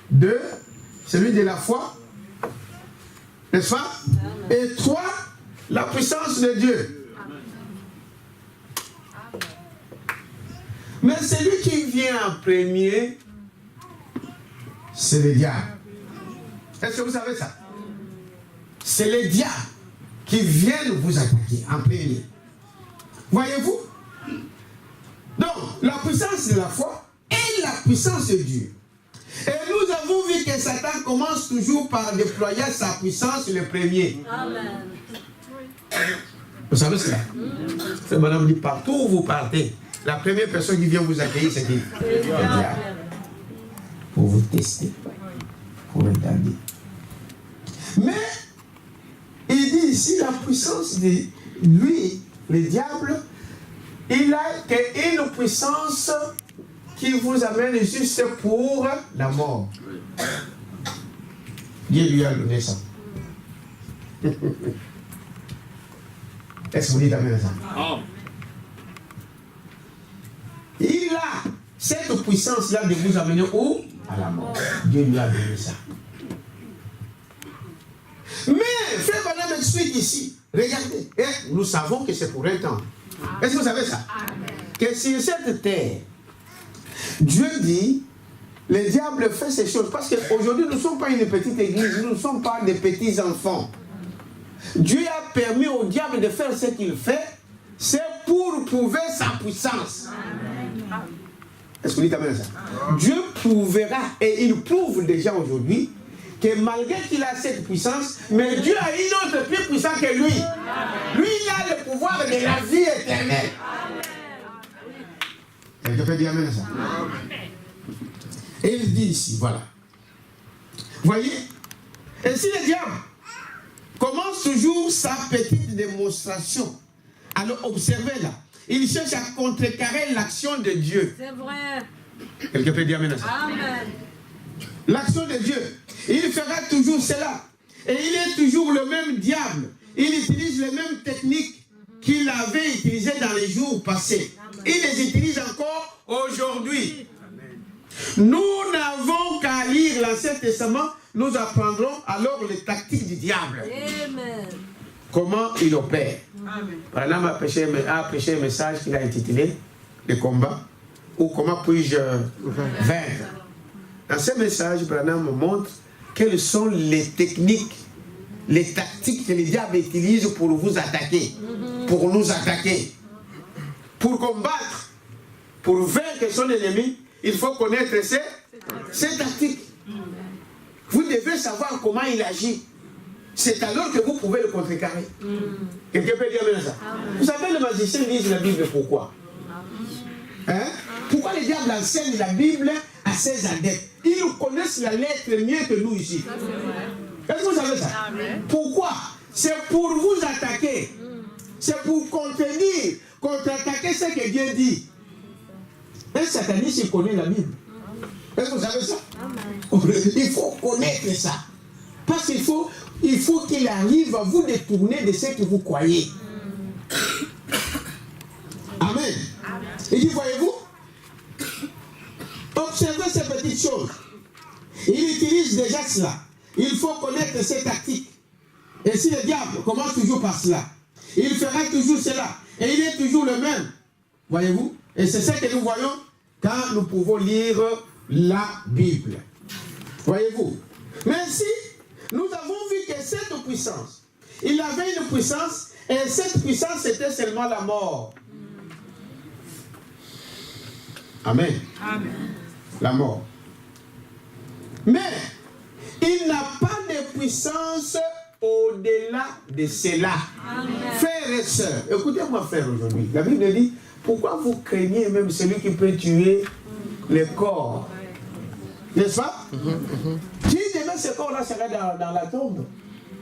2, celui de la foi, n'est-ce pas? Et 3, la puissance de Dieu. Mais celui qui vient en premier, c'est le diable. Est-ce que vous savez ça? C'est le diable qui vient vous attaquer en premier. Voyez-vous? Donc, la puissance de la foi et la puissance de Dieu. Et nous avons vu que Satan commence toujours par déployer sa puissance le premier. Amen. Vous savez cela? Madame dit, partout où vous partez, la première personne qui vient vous accueillir, c'est qui? Le diable. Pour vous tester, pour regarder. Mais, il dit ici, la puissance de lui, le diable, il a une puissance qui vous amène juste pour la mort. Dieu lui a donné ça. Est-ce que vous dites amen à ça? Il a cette puissance-là de vous amener où? À la mort. Dieu lui a donné ça. Mais, Frère Branham explique ici, regardez, nous savons que c'est pour un temps. Est-ce que vous savez ça? Que sur cette terre, Dieu dit, le diable fait ces choses. Parce qu'aujourd'hui, nous ne sommes pas une petite église, nous ne sommes pas des petits enfants. Dieu a permis au diable de faire ce qu'il fait, c'est pour prouver sa puissance. Est-ce que vous dites amen à ça? Dieu prouvera, et il prouve déjà aujourd'hui, que malgré qu'il a cette puissance, mais Dieu a une autre plus puissante que lui. Lui, il a le pouvoir de la vie éternelle. Quelqu'un peut dire amen à ça? Et il dit ici, voilà. Voyez? Et si le diable commence toujours sa petite démonstration, alors observez là, il cherche à contrecarrer l'action de Dieu. C'est vrai. Quelqu'un peut dire amen à ça? Amen. L'action de Dieu, il fera toujours cela. Et il est toujours le même diable. Il utilise les mêmes techniques qu'il avait utilisées dans les jours passés. Il les utilise encore aujourd'hui. Nous n'avons qu'à lire l'Ancien l'Ancien Testament, nous apprendrons alors les tactiques du diable. Amen. Comment il opère. Par exemple, a prêché un message qu'il a intitulé Le combat, ou comment puis-je vaincre. Dans ce message, Branham montre quelles sont les techniques, les tactiques que le diable utilise pour vous attaquer, pour nous attaquer. Pour combattre, pour vaincre son ennemi, il faut connaître ces tactiques. Vous devez savoir comment il agit. C'est alors que vous pouvez le contrecarrer. Quelqu'un peut dire maintenant ça. Vous savez, les magiciens lisent la Bible pourquoi? Hein? Pourquoi le diable enseigne la Bible à ses adeptes? Ils connaissent la lettre mieux que nous ici. Est-ce que vous savez ça? Pourquoi? C'est pour vous attaquer. C'est pour contenir, contre-attaquer ce que Dieu dit. Un sataniste, il connaît la Bible. Est-ce que vous savez ça? Il faut connaître ça. Parce qu'il faut qu'il arrive à vous détourner de ce que vous croyez. Amen. Il dit, voyez-vous, observez ces petites choses. Il utilise déjà cela. Il faut connaître ces tactiques. Et si le diable commence toujours par cela, il fera toujours cela. Et il est toujours le même. Voyez-vous? Et c'est ça que nous voyons quand nous pouvons lire la Bible. Voyez-vous? Mais si nous avons vu que cette puissance, il avait une puissance, et cette puissance c'était seulement la mort. Amen. Amen. La mort. Mais il n'a pas de puissance au-delà de cela. Amen. Frères et sœurs, écoutez-moi frère aujourd'hui. La Bible dit, pourquoi vous craignez même celui qui peut tuer le corps? N'est-ce pas? Si demain ce corps-là sera dans la tombe,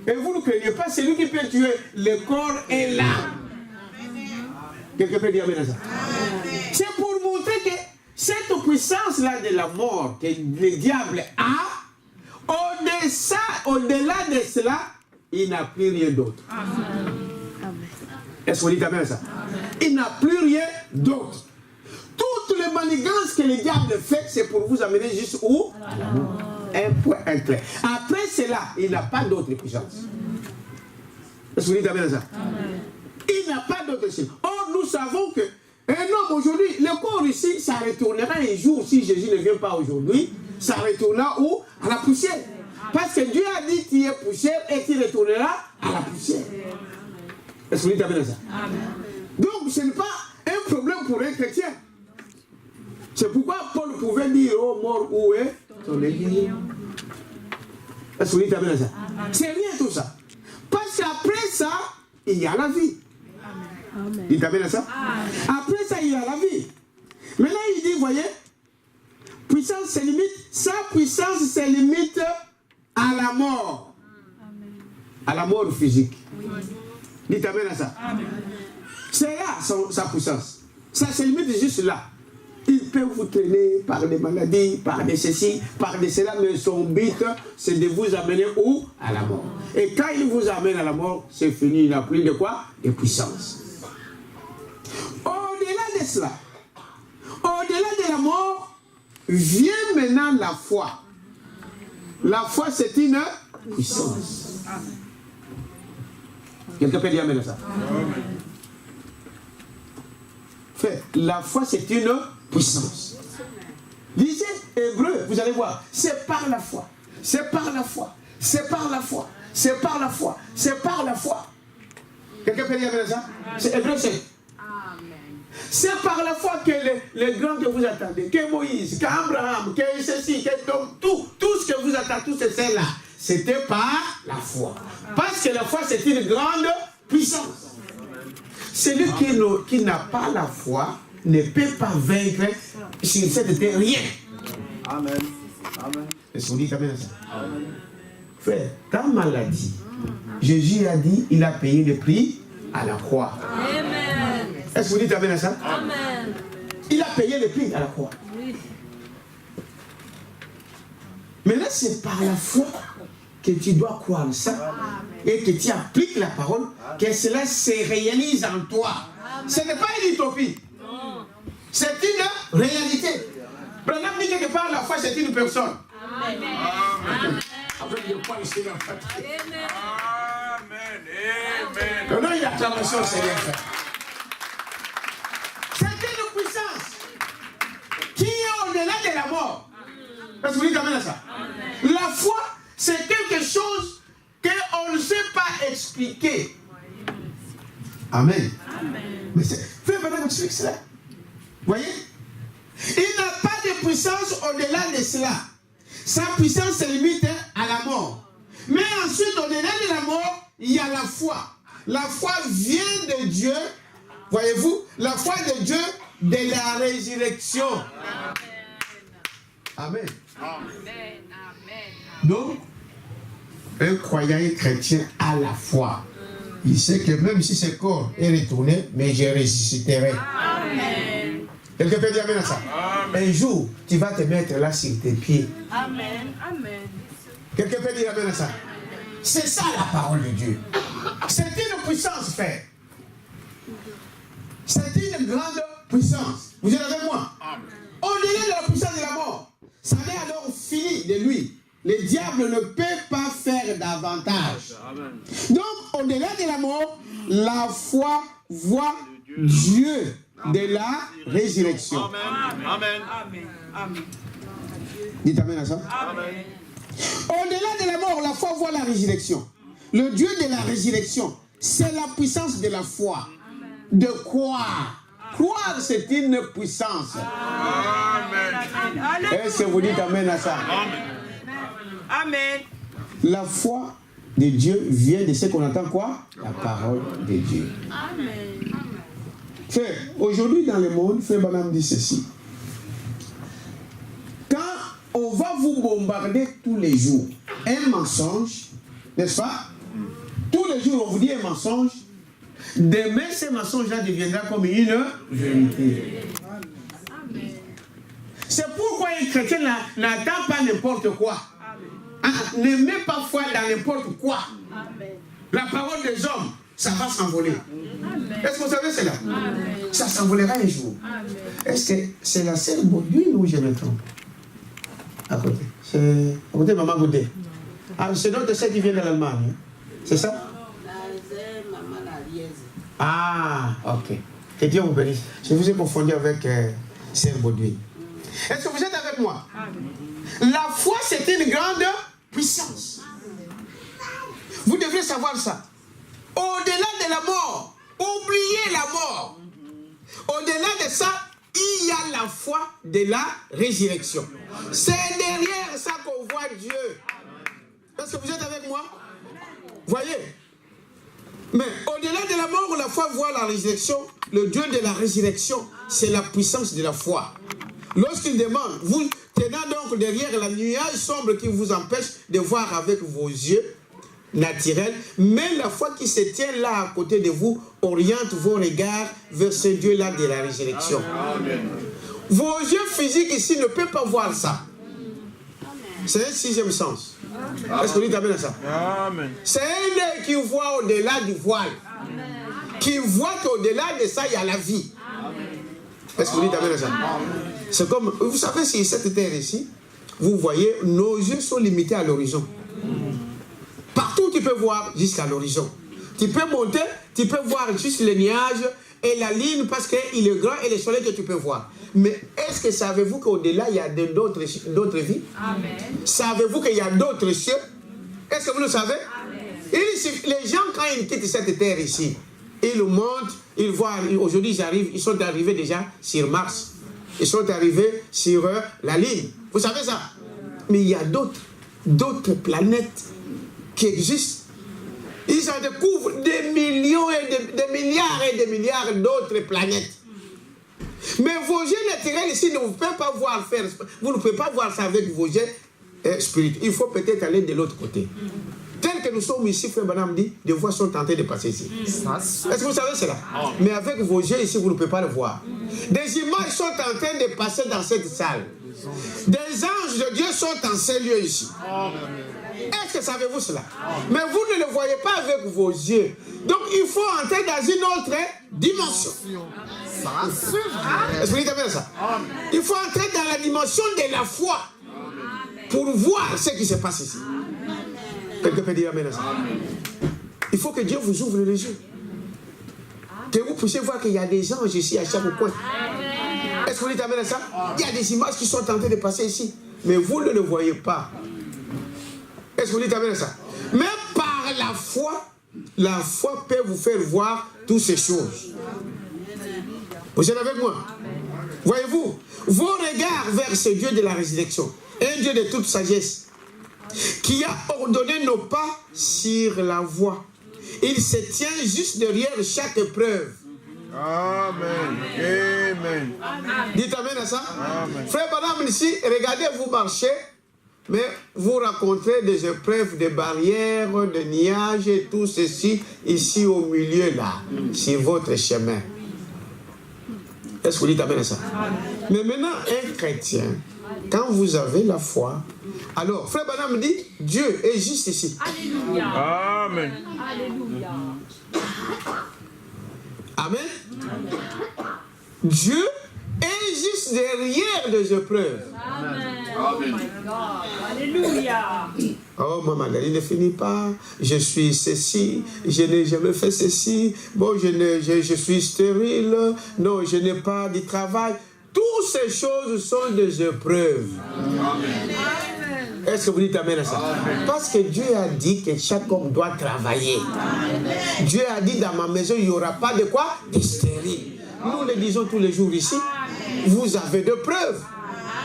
et vous ne craignez pas, celui qui peut tuer le corps est là. Quelqu'un peut dire bien ça? C'est pour montrer que cette puissance-là de la mort que le diable a, au-delà de cela, il n'a plus rien d'autre. Est-ce qu'on dit amen ça? Il n'a plus rien d'autre. Toutes les manigances que le diable fait, c'est pour vous amener juste où? Un point, un trait. Après cela, il n'a pas d'autre puissance. Est-ce qu'on dit amen ça? Il n'a pas d'autre chose. Or, nous savons que un homme aujourd'hui, le corps ici, ça retournera un jour, si Jésus ne vient pas aujourd'hui, ça retournera où? À la poussière. Parce que Dieu a dit qu'il est poussière et qu'il retournera à la poussière. Est-ce que vous dites ça? Donc ce n'est pas un problème pour un chrétien. C'est pourquoi Paul pouvait dire, oh mort, où est ton église? Est-ce que vous dites ça? C'est rien tout ça. Parce qu'après ça, il y a la vie. Dites amen ça? Après ça, il y a la vie. Maintenant, il dit, voyez, puissance se limite, sa puissance se limite à la mort. À la mort physique. Dites amen à ça. C'est là sa puissance. Ça se limite juste là. Il peut vous traîner par des maladies, par des ceci, par des cela, mais son but, c'est de vous amener où? À la mort. Et quand il vous amène à la mort, c'est fini. Il n'a plus de quoi? De puissance. Au-delà de cela, au-delà de la mort, vient maintenant la foi. La foi, c'est une puissance. Quelqu'un peut dire amen à ça? Fait, la foi, c'est une puissance. Lisez Hébreu, vous allez voir, c'est par la foi. C'est par la foi. C'est par la foi. C'est par la foi. C'est par la foi. Quelqu'un peut dire amen à ça? C'est Hébreu, c'est. C'est par la foi que les grands que vous attendez, que Moïse, qu'Abraham, que ceci, que tout ce que vous attendez, tous ces saints-là, c'était par la foi. Parce que la foi, c'est une grande puissance. Celui qui n'a pas la foi ne peut pas vaincre sur cette terre rien. Amen. Amen. Est-ce que vous dites amen à ça? Amen. Frère, ta maladie, Jésus a dit, il a payé le prix à la croix. Amen. Est-ce que vous dites amen à ça? Amen. Il a payé le prix à la croix. Oui. Mais là, c'est par la foi que tu dois croire ça et que tu appliques la parole, que cela se réalise en toi. Ce n'est pas une utopie. C'est une réalité. Branham dit que par la foi, c'est une personne. Amen. avec le poids ici dans la fatigue. Amen. Amen. Donnons une acclamation au Seigneur, frère. C'est une puissance qui est au-delà de la mort. Est-ce que vous dites amen à ça? La foi, c'est quelque chose qu'on ne sait pas expliquer. Amen. Mais frère, maintenant, explique cela. Voyez? Il n'a pas de puissance au-delà de cela. Sa puissance se limite à la mort. Mais ensuite, au-delà de la mort, il y a la foi. La foi vient de Dieu. Voyez-vous? La foi de Dieu de la résurrection. Amen. Donc, un croyant et chrétien a la foi. Il sait que même si ce corps est retourné, mais je ressusciterai. Amen. Quelqu'un peut dire amen à ça? Amen. Un jour, tu vas te mettre là sur tes pieds. Amen. Amen. Quelqu'un peut dire amen à ça? C'est ça la parole de Dieu. C'est une puissance, frère. C'est une grande puissance. Vous êtes avec moi? Au-delà de la puissance de la mort, ça n'est alors fini de lui. Le diable ne peut pas faire davantage. Amen. Donc, au-delà de la mort, la foi voit Dieu de la résurrection. Amen. Amen. Amen. Amen. Dites amen à ça. Amen. Au-delà de la mort, la foi voit la résurrection. Le Dieu de la résurrection, c'est la puissance de la foi. De croire. Croire, c'est une puissance. Amen. Est-ce que vous dites amen à ça? Amen. La foi de Dieu vient de ce qu'on entend quoi? La parole de Dieu. Amen. Frère, aujourd'hui dans le monde, Frère Branham dit ceci. Quand on va vous bombarder tous les jours, un mensonge, n'est-ce pas? Tous les jours, on vous dit un mensonge. Demain, ce mensonge-là deviendra comme une vérité. C'est pourquoi un chrétien n'attend pas n'importe quoi. Ne met pas foi dans n'importe quoi. La parole des hommes, ça va s'envoler. Est-ce que vous savez cela? Ça s'envolera un jour. Est-ce que c'est la sœur Baudouin ou je me trompe? À côté. C'est à côté de Maman Goudé. Ah, c'est notre sœur qui vient de l'Allemagne. C'est ça? Ah, ok. Que Dieu vous bénisse. Je vous ai confondu avec sœur Baudouin. Est-ce que vous êtes avec moi? La foi, c'est une grande puissance. Vous devez savoir ça. Au-delà de la mort, oubliez la mort. Au-delà de ça, il y a la foi de la résurrection. C'est derrière ça qu'on voit Dieu. Est-ce que vous êtes avec moi? Voyez? Mais au-delà de la mort, la foi voit la résurrection. Le Dieu de la résurrection, c'est la puissance de la foi. Lorsqu'il demande, vous tenant donc derrière la nuage sombre qui vous empêche de voir avec vos yeux naturels, mais la foi qui se tient là à côté de vous oriente vos regards vers ce Dieu-là de la résurrection. Amen. Vos yeux physiques ici ne peuvent pas voir ça. C'est un sixième sens. Est-ce que vous dites amen à ça? Amen. C'est un œil qui voit au-delà du voile. Amen. Qui voit qu'au-delà de ça, il y a la vie. Est-ce que vous dites amen à ça? C'est comme, vous savez, si cette terre ici, vous voyez, nos yeux sont limités à l'horizon. Partout tu peux voir jusqu'à l'horizon. Tu peux monter, tu peux voir juste les nuages et la ligne parce qu'il est grand et le soleil que tu peux voir. Mais est-ce que savez-vous qu'au-delà, il y a d'autres vies? Amen. Savez-vous qu'il y a d'autres cieux? Est-ce que vous le savez? Amen. Les gens, quand ils quittent cette terre ici, ils montent, ils voient, aujourd'hui ils sont arrivés déjà sur Mars. Ils sont arrivés sur la Lune. Vous savez ça? Mais il y a d'autres planètes qui existent. Ils en découvrent des millions et des milliards et des milliards d'autres planètes. Mais vos yeux naturels ici ne vous pouvez pas voir faire. Vous ne pouvez pas voir ça avec vos yeux spirituels. Il faut peut-être aller de l'autre côté. Tel que nous sommes ici, Frère Branham dit, des voix sont tentées de passer ici. Est-ce que vous savez cela? Mais avec vos yeux ici, vous ne pouvez pas le voir. Des images sont en train de passer dans cette salle. Des anges de Dieu sont en ces lieux ici. Est-ce que savez-vous cela? Mais vous ne le voyez pas avec vos yeux. Donc il faut entrer dans une autre dimension. Est-ce que vous dites bien ça? Il faut entrer dans la dimension de la foi pour voir ce qui se passe ici. Quelqu'un peut dire amen à ça. Il faut que Dieu vous ouvre les yeux. Que vous puissiez voir qu'il y a des anges ici à chaque coin. Est-ce que vous dites amen à ça? Il y a des images qui sont en train de passer ici. Mais vous ne le voyez pas. Est-ce que vous dites amen à ça? Mais par la foi peut vous faire voir toutes ces choses. Vous êtes avec moi? Voyez-vous, vos regards vers ce Dieu de la résurrection, un Dieu de toute sagesse, qui a ordonné nos pas sur la voie. Il se tient juste derrière chaque épreuve. Amen. Amen. Dites amen à ça. Amen. Frère Branham, ici, regardez, vous marchez, mais vous rencontrez des épreuves, des barrières, des nuages et tout ceci ici au milieu là, sur votre chemin. Est-ce que vous dites amen à ça? Mais maintenant, un chrétien, quand vous avez la foi, alors, frère Branham dit, Dieu est juste ici. Alléluia. Amen. Alléluia. Amen. Dieu est juste derrière les épreuves. Amen. Oh my God. Alléluia. Oh, maman, il ne finit pas. Je suis ceci. Je n'ai jamais fait ceci. Bon, je suis stérile. Non, je n'ai pas de travail. Toutes ces choses sont des épreuves. Amen. Est-ce que vous dites amen à ça? Amen. Parce que Dieu a dit que chaque homme doit travailler. Amen. Dieu a dit dans ma maison, il n'y aura pas de quoi? De stérile. Nous le disons tous les jours ici. Vous avez de preuves.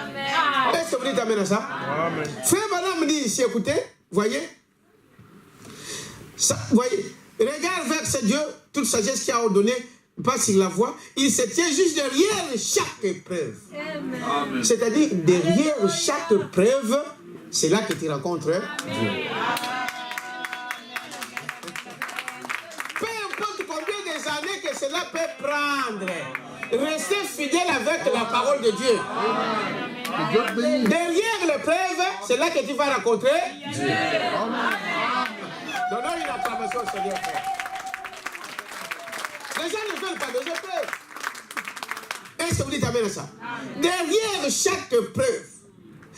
Amen. Est-ce que vous dites amen à ça? Amen. Frère Branham dit ici, écoutez, voyez, voyez, regarde vers ce Dieu, toute sagesse qui a ordonné, pas sur la voie, il se tient juste derrière chaque épreuve. C'est-à-dire, derrière chaque épreuve, c'est là que tu rencontres Dieu. Peu importe combien des années que cela peut prendre, restez fidèle avec la parole de Dieu. Derrière l'épreuve, c'est là que tu vas rencontrer Dieu. Donnons une acclamation au Seigneur. Les gens ne veulent pas des épreuves. Est-ce que vous dites amen à ça? Derrière chaque épreuve,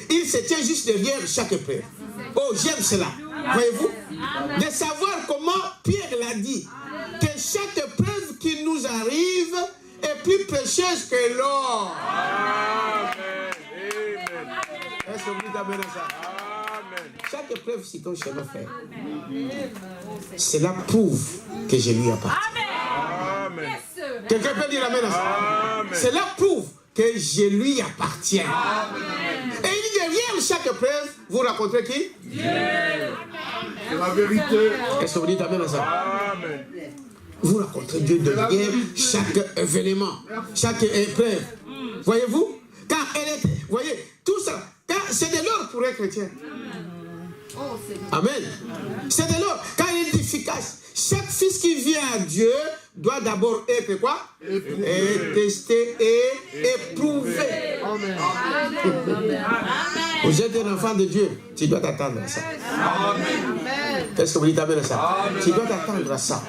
il se tient juste derrière chaque épreuve. Oh, j'aime cela. Voyez-vous? De savoir comment Pierre l'a dit, que chaque épreuve qui nous arrive est plus précieuse que l'or. Est-ce que vous dites amen à ça? Amen. Chaque épreuve, si ton chemin fait, cela prouve que je lui appartiens. Amen. Quelqu'un peut dire amen à ça? Amen. Cela prouve que je lui appartiens. Amen. Et il dit derrière chaque épreuve, vous rencontrez qui? Dieu. C'est la vérité. Est-ce que vous dites amen à ça? Amen. Vous rencontrez Dieu derrière chaque événement, chaque épreuve. Voyez-vous? Quand elle est, voyez, tout ça, c'est de l'or pour un chrétien. Amen. C'est de l'or. Quand il est efficace, chaque fils qui vient à Dieu doit d'abord être quoi? Et testé et éprouvé. Amen. Vous êtes un enfant de Dieu, tu dois t'attendre à ça. Amen. Est-ce que vous dites amen à ça? Amen. Tu dois t'attendre à ça.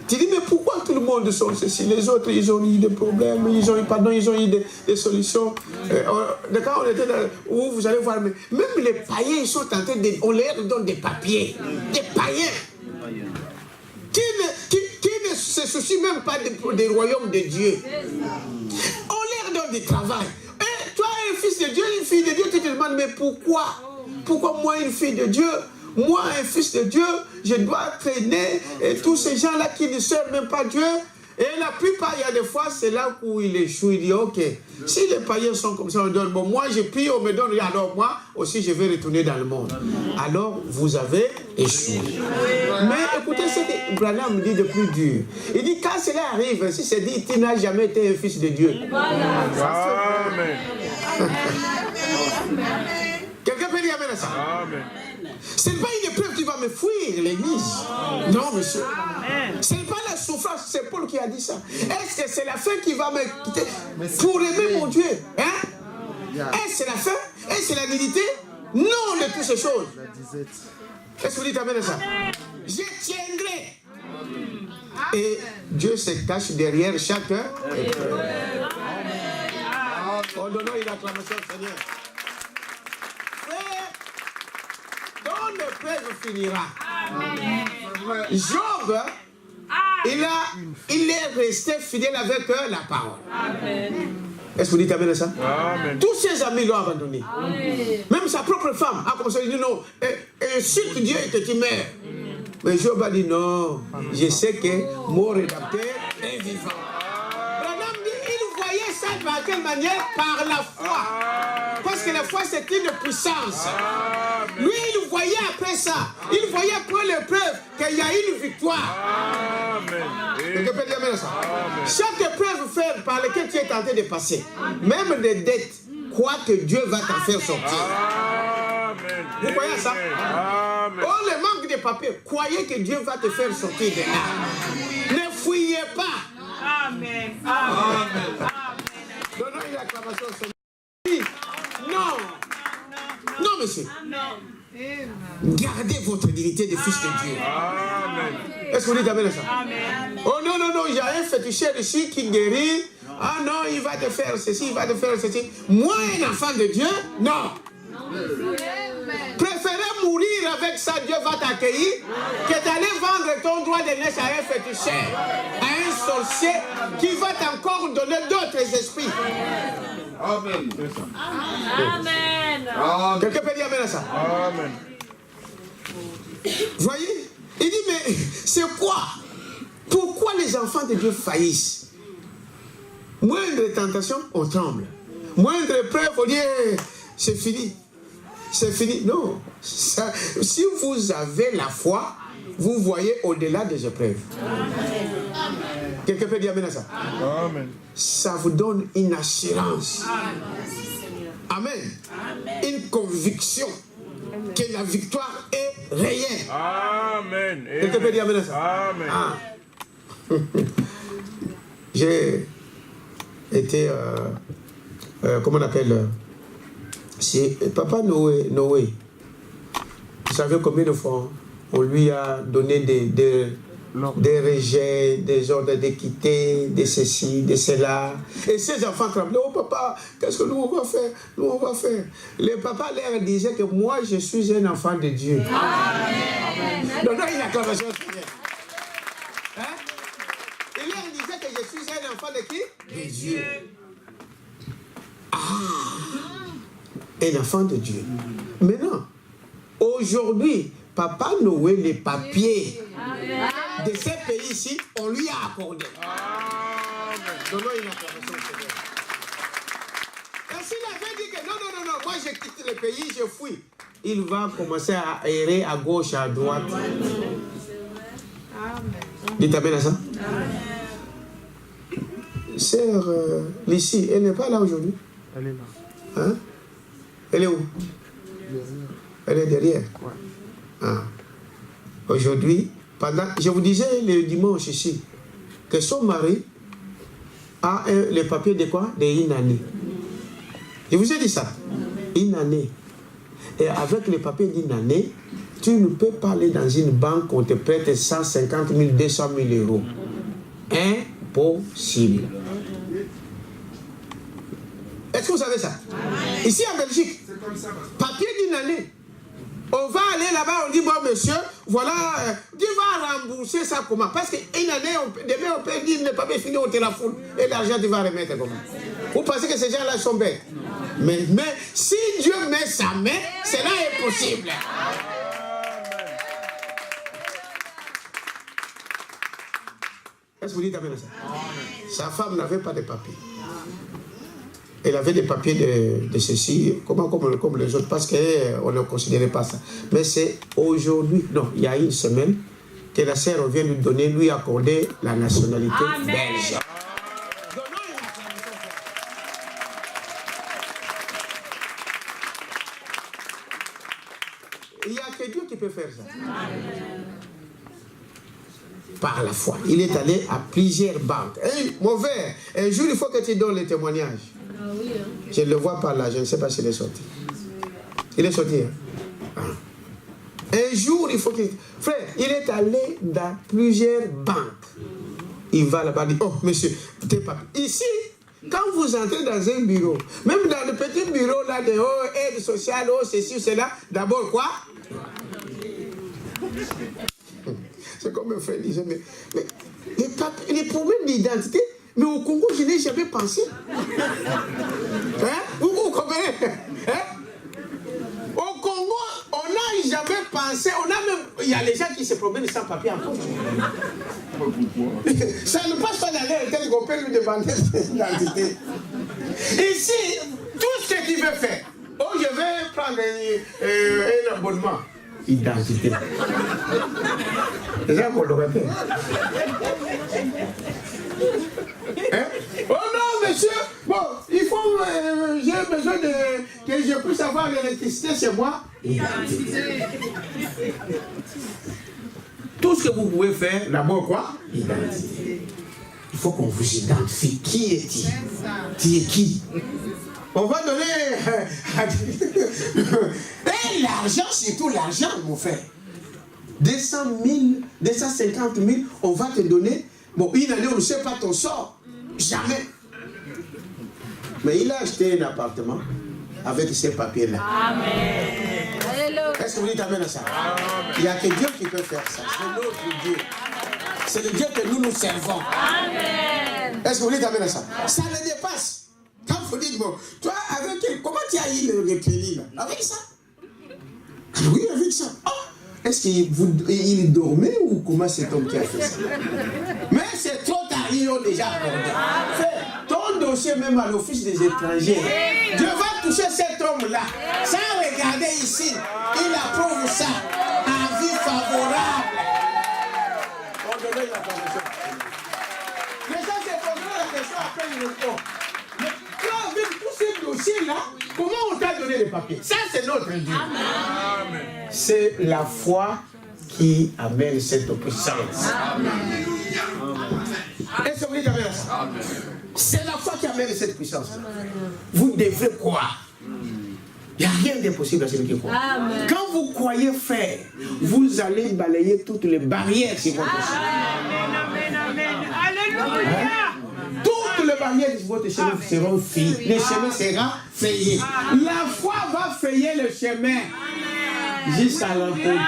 Tu dis, mais pourquoi tout le monde sont ceci? Les autres, ils ont eu des problèmes, ils ont eu, pardon, ils ont eu des solutions. Quand on était dans, où vous allez voir, même les païens, ils sont en train de, on leur donne des papiers. Des païens. Qui ne se soucient même pas des royaumes de Dieu. On leur donne du travail. Et toi, un fils de Dieu, une fille de Dieu, tu te demandes, mais pourquoi? Pourquoi moi, une fille de Dieu? Moi, un fils de Dieu, je dois traîner et tous ces gens-là qui ne servent même pas Dieu. Et la plupart, il y a des fois, c'est là où il échoue. Il dit, ok, si les païens sont comme ça, on donne, bon, moi, je prie, on me donne, alors moi aussi, je vais retourner dans le monde. Alors, vous avez échoué. Mais écoutez ce que Branham dit de plus dur. Il dit, quand cela arrive, si c'est dit, tu n'as jamais été un fils de Dieu. Amen. Quelqu'un peut dire amen à ça? Amen. Ce n'est pas une épreuve qui va me fuir l'église. Non, monsieur. Ce n'est pas la souffrance, c'est Paul qui a dit ça. Est-ce que c'est la fin qui va me quitter pour aimer mon Dieu? Hein? Est-ce que c'est la fin? Est-ce que c'est la dignité? Non, de toutes ces choses. Est-ce que vous dites amen à ça? Je tiendrai. Et Dieu se cache derrière chaque épreuve. En donnant une acclamation au Seigneur. Dans épreuve finira. Job, il est resté fidèle avec la parole. Est-ce que vous dites amen à ça? Amen. Tous ses amis l'ont abandonné. Même sa propre femme a commencé à dire non, insulte Dieu et que tu meurs. Mais Job a dit non, je sais que mon rédacteur est vivant. Il voyait ça par quelle manière? Par la foi. Parce que la foi c'est une puissance. Lui il voyait après ça, il voyait après l'épreuve qu'il y a une victoire. Amen. Chaque épreuve fait par laquelle tu es tenté de passer, même des dettes, crois que Dieu va t'en faire sortir. Amen. Vous voyez ça? Amen. Oh, le manque de papier, croyez que Dieu va te faire sortir de là. Ne fouillez pas. Amen. Donnons une acclamation au Seigneur. Non. Non, monsieur. Gardez votre dignité de fils de Dieu. Amen. Est-ce que vous dites amen à ça? Oh non, non, non, il y a un féticheur ici qui guérit. Ah non, il va te faire ceci, il va te faire ceci. Moi, un enfant de Dieu, non. Préférez mourir avec ça, Dieu va t'accueillir, que d'aller vendre ton droit de naissance à un féticheur, à un sorcier qui va t'encore donner d'autres esprits. Amen. Amen. Quelqu'un peut dire amen à ça? Amen. Voyez? Il dit, mais c'est quoi? Pourquoi les enfants de Dieu faillissent? Moindre tentation, on tremble. Moindre épreuve, on dit, c'est fini. C'est fini. Non. Ça, si vous avez la foi, vous voyez au-delà des épreuves. Quelqu'un peut dire amen à ça? Amen. Ça vous donne une assurance. Amen. Une conviction que la victoire est réelle. Amen. Quelqu'un peut dire amen à ça? Amen. Ah. J'ai été, comment on appelle, c'est Papa Noé. Vous savez combien de fois on lui a donné des rejets, des ordres de quitter, de ceci, de cela. Et ces enfants tremblaient. Oh papa, qu'est-ce que nous on va faire? Nous on va faire. Le papa leur disait que moi je suis un enfant de Dieu. Amen. Donnons une acclamation au Seigneur. Hein? Il leur disait que je suis un enfant de qui? De Dieu. Ah, un enfant de Dieu. Maintenant, aujourd'hui, Papa Noé, les papiers de ces pays ici, on lui a accordé. Donnons une acclamation au Seigneur. Et s'il avait dit que non, moi je quitte le pays, je fuis, il va commencer à errer à gauche, à droite. Dites amen à ça. Sœur Lucie, elle n'est pas là aujourd'hui? Elle est là. Hein? Elle est où? Elle est derrière. Ouais. Ah. Aujourd'hui, je vous disais le dimanche ici, que son mari a le papier de quoi? De une année. Je vous ai dit ça. Une année. Et avec le papier d'une année, tu ne peux pas aller dans une banque, on te prête 150 000, 200 000 euros. Impossible. Est-ce que vous savez ça? Ici en Belgique, papier d'une année. On va aller là-bas, on dit, bon monsieur, voilà, tu vas rembourser ça comment? Parce qu'une année, demain on peut dire, le papier fini, on te la fout. Et l'argent, tu vas remettre comment? Vous pensez que ces gens-là sont bêtes? Mais si Dieu met sa main, cela est possible. Est-ce que vous dites amen à ça? Sa femme n'avait pas de papier. Elle avait des papiers de ceci, comme les autres, parce qu'on ne considérait pas ça. Mais c'est aujourd'hui, non, il y a une semaine, que la sœur vient lui donner, lui accorder la nationalité belge. Il n'y a que Dieu qui peut faire ça. Par la foi. Il est allé à plusieurs banques. Hey, mon frère, un jour il faut que tu donnes les témoignages. Je ne le vois pas là, je ne sais pas s'il est sorti. Il est sorti. Hein? Un jour, il faut qu'il... Frère, il est allé dans plusieurs banques. Il va là-bas, il dit, oh monsieur, t'es pas... Ici, quand vous entrez dans un bureau, même dans le petit bureau là de aide sociale, ceci ou cela, d'abord quoi? C'est comme un frère disait, mais les problèmes d'identité, mais au Congo, je n'ai jamais pensé. Hein? Vous comprenez? Hein? Au Congo, on n'a jamais pensé, il y a les gens qui se promènent sans papier en France. Ça ne passe pas dans l'air tel qu'on peut lui demander l'identité. Ici, tout ce qu'il veut faire, je vais prendre un abonnement. Identité. C'est ça qu'on l'aurait fait. Hein? Oh non, monsieur, bon, il faut, j'ai besoin que je puisse avoir l'électricité chez moi. Identité. Tout ce que vous pouvez faire, d'abord quoi? Identité. Il faut qu'on vous identifie. Qui est-il? Tu es qui? On va donner... Et l'argent, surtout l'argent, mon frère. 200 000, 250 000, on va te donner. Bon, une année, on ne sait pas ton sort. Jamais. Mais il a acheté un appartement avec ces papiers-là. Amen. Est-ce que vous dites amen à ça? Amen. Il n'y a que Dieu qui peut faire ça. C'est notre Dieu. C'est le Dieu que nous servons. Amen. Est-ce que vous dites amen à ça? Ça le dépasse. Quand vous dites, bon, toi, avec comment tu as eu le crédit là? Avec ça? Oui, avec ça. Oh, est-ce qu'il dormait ou comment cet homme qui a fait ça? Mais c'est trop tard, ils ont déjà accordé. Ton dossier même à l'office des étrangers. Dieu va toucher cet homme-là. Sans regarder ici, il approuve ça. Avis favorable. On donne la condition. Les gens se poseront la question après il répond. Mais toi, avec tous ces dossiers-là, comment on t'a donné les papiers? Ça, c'est notre Dieu. Amen. C'est la foi qui amène cette puissance. Amen. Est-ce que vous dites amen à ça? C'est la foi qui amène cette puissance. Vous devrez croire. Il n'y a rien d'impossible à celui qui croit. Amen. Quand vous croyez faire, vous allez balayer toutes les barrières sur votre chemin. Amen, amen, alléluia. Toutes les barrières de votre chemin seront faites. Le chemin sera frayé. La foi va frayer le chemin jusqu'à l'emporter.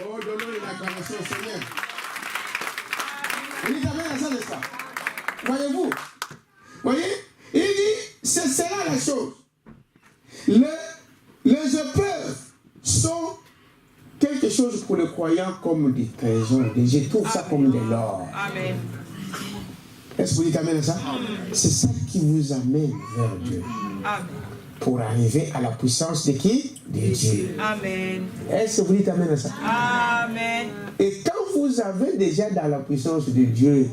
Oh, donnons une acclamation au Seigneur. Il dit amen à ça, n'est-ce pas? Voyez-vous? Voyez? Il dit, c'est cela la chose. Les épreuves sont quelque chose pour les croyants comme des trésors. Je trouve ça comme de l'or. Amen. Est-ce que vous dites amen à ça? C'est ça qui vous amène vers Dieu. Amen. Pour arriver à la puissance de qui? De Dieu. Amen. Est-ce que vous dites amen à ça? Amen. Et quand vous avez déjà dans la puissance de Dieu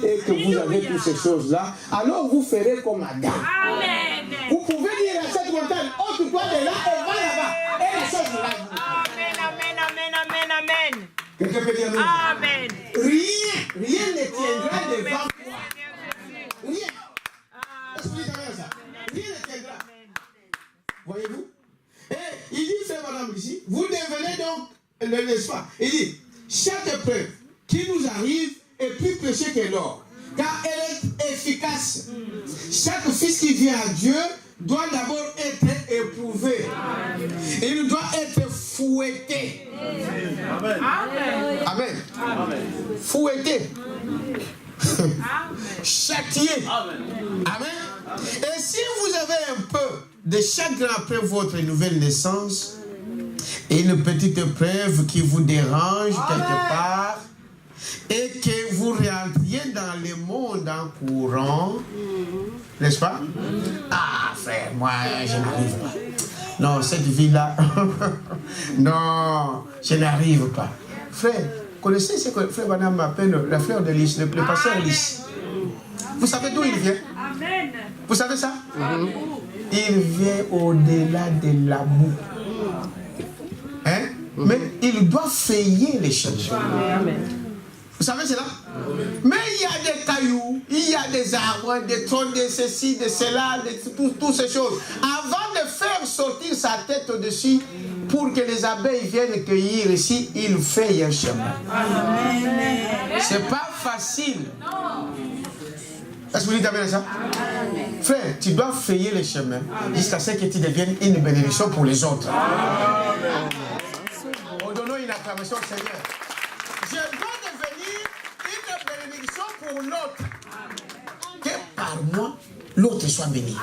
et que vous avez toutes ces choses-là, alors vous ferez comme Adam. Amen. Vous pouvez dire à cette montagne, ôte-toi de là et va là-bas. Et la chose là. Amen, amen, amen, amen, amen. Quelqu'un peut dire amen? Amen. Rien ne tiendra devant toi. Rien. Est-ce que vous dites amen à ça? Rien ne tiendra. Voyez-vous? Et il dit, frère madame ici, vous devenez donc, n'est-ce pas? Il dit, chaque épreuve qui nous arrive est plus précieuse que l'or, car elle est efficace. Chaque fils qui vient à Dieu doit d'abord être éprouvé. Il doit être fouetté. Amen. Amen. Amen. Fouetté. Châtié. Amen. Et si vous avez un peu de chagrin après votre nouvelle naissance, et une petite épreuve qui vous dérange quelque part, et que vous rentriez dans le monde en courant, n'est-ce pas? Ah, frère, moi, je n'arrive pas. Non, cette vie-là, non, je n'arrive pas. Frère, connaissez ce que frère Madame m'appelle la fleur de lys, le pasteur lys. Vous savez d'où il vient? Amen. Vous savez ça? Il vient au-delà de l'amour. Hein? Mais il doit frayer les choses. Amen. Vous savez cela? Mais il y a des cailloux, il y a des arbres, des troncs, de ceci, de cela, de toutes ces choses. Avant de faire sortir sa tête au-dessus, pour que les abeilles viennent cueillir ici, il fait un chemin. C'est pas facile. Est-ce que vous dites amen à ça? Frère, tu dois frayer les chemins jusqu'à ce que tu deviennes une bénédiction pour les autres. acclamation au Seigneur. Je dois devenir une bénédiction pour l'autre. Que par moi, l'autre soit béni.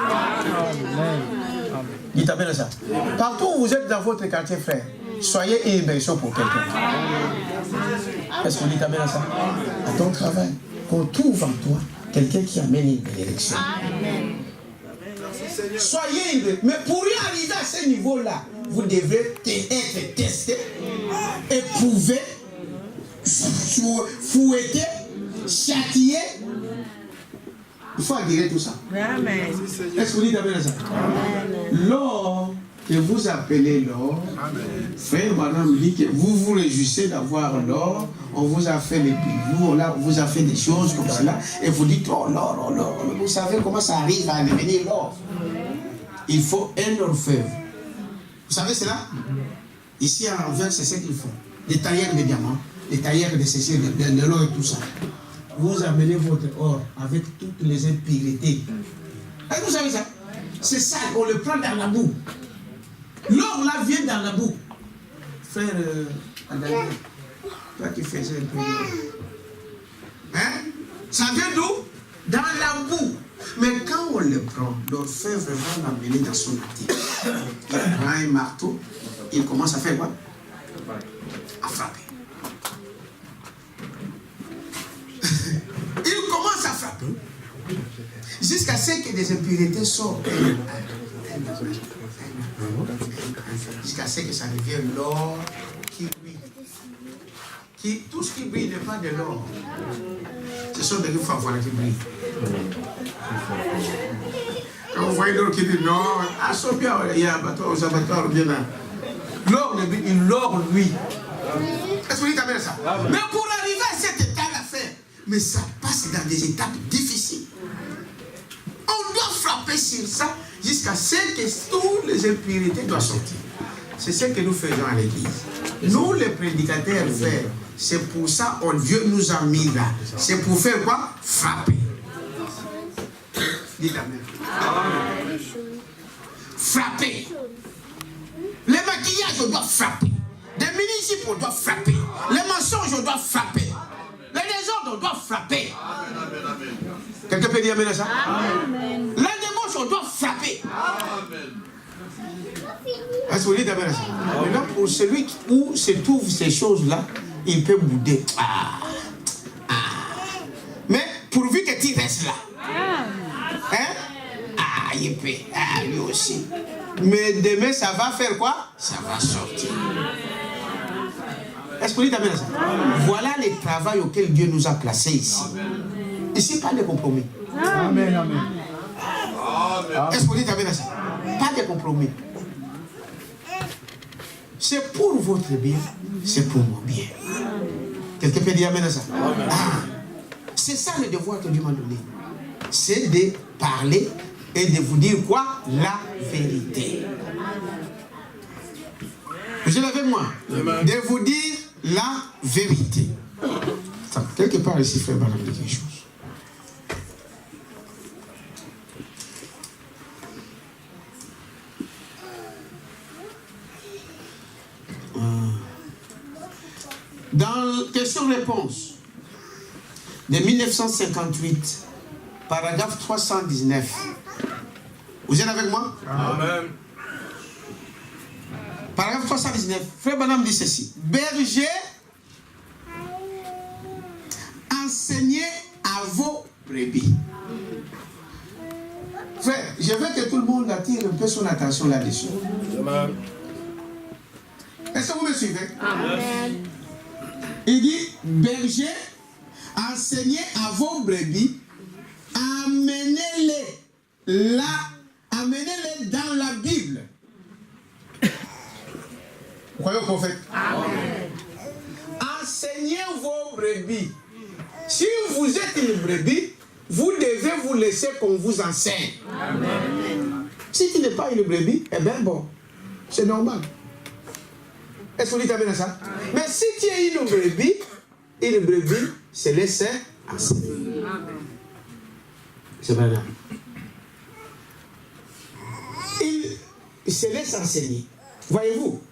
Dites amen à ça. Partout où vous êtes dans votre quartier, frère, soyez une bénédiction pour quelqu'un. Est-ce que vous dites amen à ça? À ton travail, qu'on trouve en toi quelqu'un qui amène une bénédiction. Soyez une. Mais pour y arriver à ce niveau-là, vous devrez être testé, éprouvé, fouetté, châtié. Il faut adhérer tout ça. Amen. Est-ce que vous dites amen à ça? L'or que vous appelez l'or, frère madame dit que vous vous réjouissez d'avoir l'or, on vous a fait les bijoux, on vous a fait des choses comme cela, et vous dites oh l'or, oh l'or. Vous savez comment ça arrive à devenir l'or? Il faut un orfèvre. Vous savez cela? Ici à Anvers, c'est ce qu'il faut. Des tailleurs de diamants, des tailleurs de ceci, de l'or et tout ça. Vous amenez votre or avec toutes les impuretés. Est-ce que vous savez ça? C'est ça, on le prend dans la boue. L'or là vient dans la boue. Frère Adalien, toi qui faisais un peu de... Hein? Ça vient d'où? Dans la boue. Mais quand on le prend, l'orfèvre va l'amener dans son atelier. Il prend un marteau, il commence à faire quoi? À frapper. Il commence à frapper jusqu'à ce que des impuretés sortent. Jusqu'à ce que ça devienne l'or qui brille. Tout ce qui brille n'est pas de l'or. Ce sont des fois qui brillent. Quand vous voyez l'or qui dit non, il y a un bateau aux abattoirs bien là. L'or ne brille, l'or lui. Est-ce que vous dites amen à ça? Mais pour arriver à cet état-là, mais ça passe dans des étapes difficiles. On doit frapper sur ça jusqu'à ce que toutes les impuretés doivent sortir. C'est ce que nous faisons à l'église. Nous, les prédicateurs, frères, c'est pour ça que Dieu nous a mis là. C'est pour faire quoi? Frapper. Dites amen. Frapper. Les maquillages, on doit frapper. Des municipes, on doit frapper. Les mensonges, on doit frapper. Les désordres, on doit frapper. Quelqu'un peut dire amen à ça? Amen. La débauche, on doit frapper. Amen. Est-ce que vous dites amen à ça? Maintenant, pour celui où se trouvent ces choses-là, il peut bouder. Mais pourvu que tu restes là. Hein? Il peut. Lui aussi. Mais demain, ça va faire quoi? Ça va sortir. Est-ce que vous dites amen à ça? Voilà le travail auquel Dieu nous a placés ici. Ici, pas de compromis. Amen, amen. Est-ce que vous dites amen à ça? Pas de compromis. C'est pour votre bien, c'est pour mon bien. Quelqu'un peut dire amen à ça? C'est ça le devoir que Dieu m'a donné. C'est de parler et de vous dire quoi? La vérité. Vous êtes avec moi? De vous dire la vérité. Attends, quelque part ici, frère Balam, dit quelque chose. Dans question-réponse de 1958, paragraphe 319. Vous êtes avec moi? Amen. Paragraphe 319. Frère Branham dit ceci. Berger, enseignez à vos brebis. Frère, je veux que tout le monde attire un peu son attention là-dessus. Amen. Est-ce que vous me suivez? Amen. Il dit, berger, enseignez à vos brebis, amenez-les là, amenez-les dans la Bible. Vous croyez au prophète? Amen. Enseignez vos brebis. Si vous êtes une brebis, vous devez vous laisser qu'on vous enseigne. Amen. Si tu n'es pas une brebis, eh bien bon, c'est normal. Est-ce que vous dites amen à ça? Amen. Mais si tu es une brebis se laisse enseigner. C'est vrai là. Il se laisse enseigner. Voyez-vous?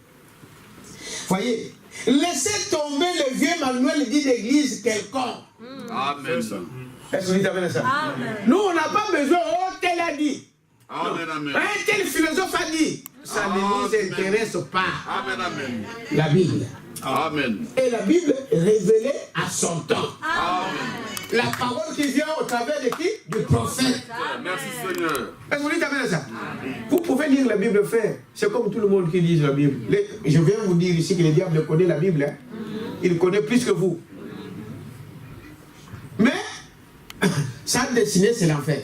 Voyez, laissez tomber le vieux manuel dit d'église quelconque. Amen. Est-ce que vous dites amen à ça? Amen. Nous, on n'a pas besoin, oh, tel a dit. Amen, amen. Un tel philosophe a dit. Ça ne nous intéresse pas. Amen, amen. La Bible. Amen. Et la Bible révélée à son temps. Amen. La parole qui vient au travers de qui? Du prophète. Merci Seigneur. Est-ce que vous dites amen à ça? Vous pouvez lire la Bible, frère. C'est comme tout le monde qui lit la Bible. Je viens vous dire ici que le diable connaît la Bible. Hein. Il connaît plus que vous. Mais, sa destinée, c'est l'enfer.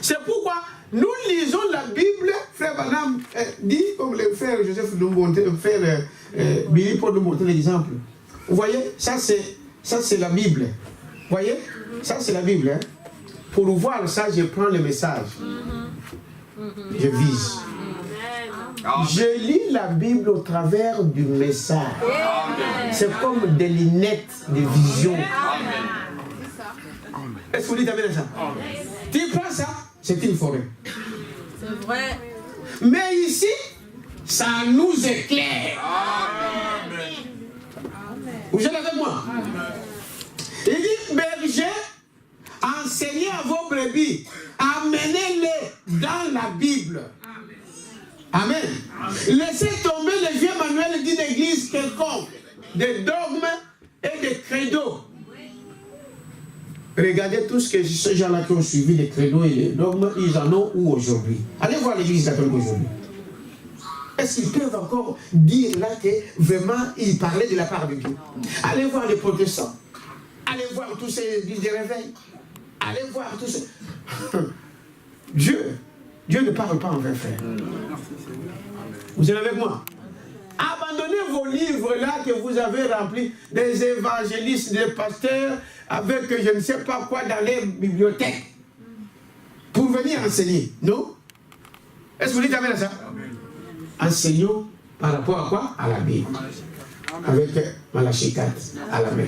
C'est pourquoi nous lisons la Bible, frère Banam dit, comme le frère Joseph nous montrer, le frère Billy pour nous montrer l'exemple. Vous voyez, ça c'est la Bible. Vous voyez, ça c'est la Bible. Hein. Pour voir ça, je prends le message. Je vise. Je lis la Bible au travers du message. C'est comme des lunettes de vision. Est-ce que vous dites amen à ça? Tu prends ça, c'est une forêt. C'est vrai. Mais ici, ça nous éclaire. Amen. Vous êtes avec moi? Il dit, berger, enseignez à vos brebis, amenez-les dans la Bible. Amen. Laissez tomber les vieux manuels d'une église quelconque, des dogmes et des credos. Regardez tout ce que ces gens-là qui ont suivi les credos et les dogmes, ils en ont où aujourd'hui? Allez voir l'église catholique aujourd'hui. Est-ce qu'ils peuvent encore dire là que vraiment ils parlaient de la part de Dieu? Allez voir les protestants. Allez voir tous ces églises de réveil. Allez voir tous ces... Dieu ne parle pas en vain, frère. Vous êtes avec moi? Abandonnez vos livres là que vous avez remplis des évangélistes, des pasteurs, avec je ne sais pas quoi dans les bibliothèques pour venir enseigner. Non? Est-ce que vous dites amen à ça? Enseignons par rapport à quoi? À la Bible. Avec Malachie 4 à la main.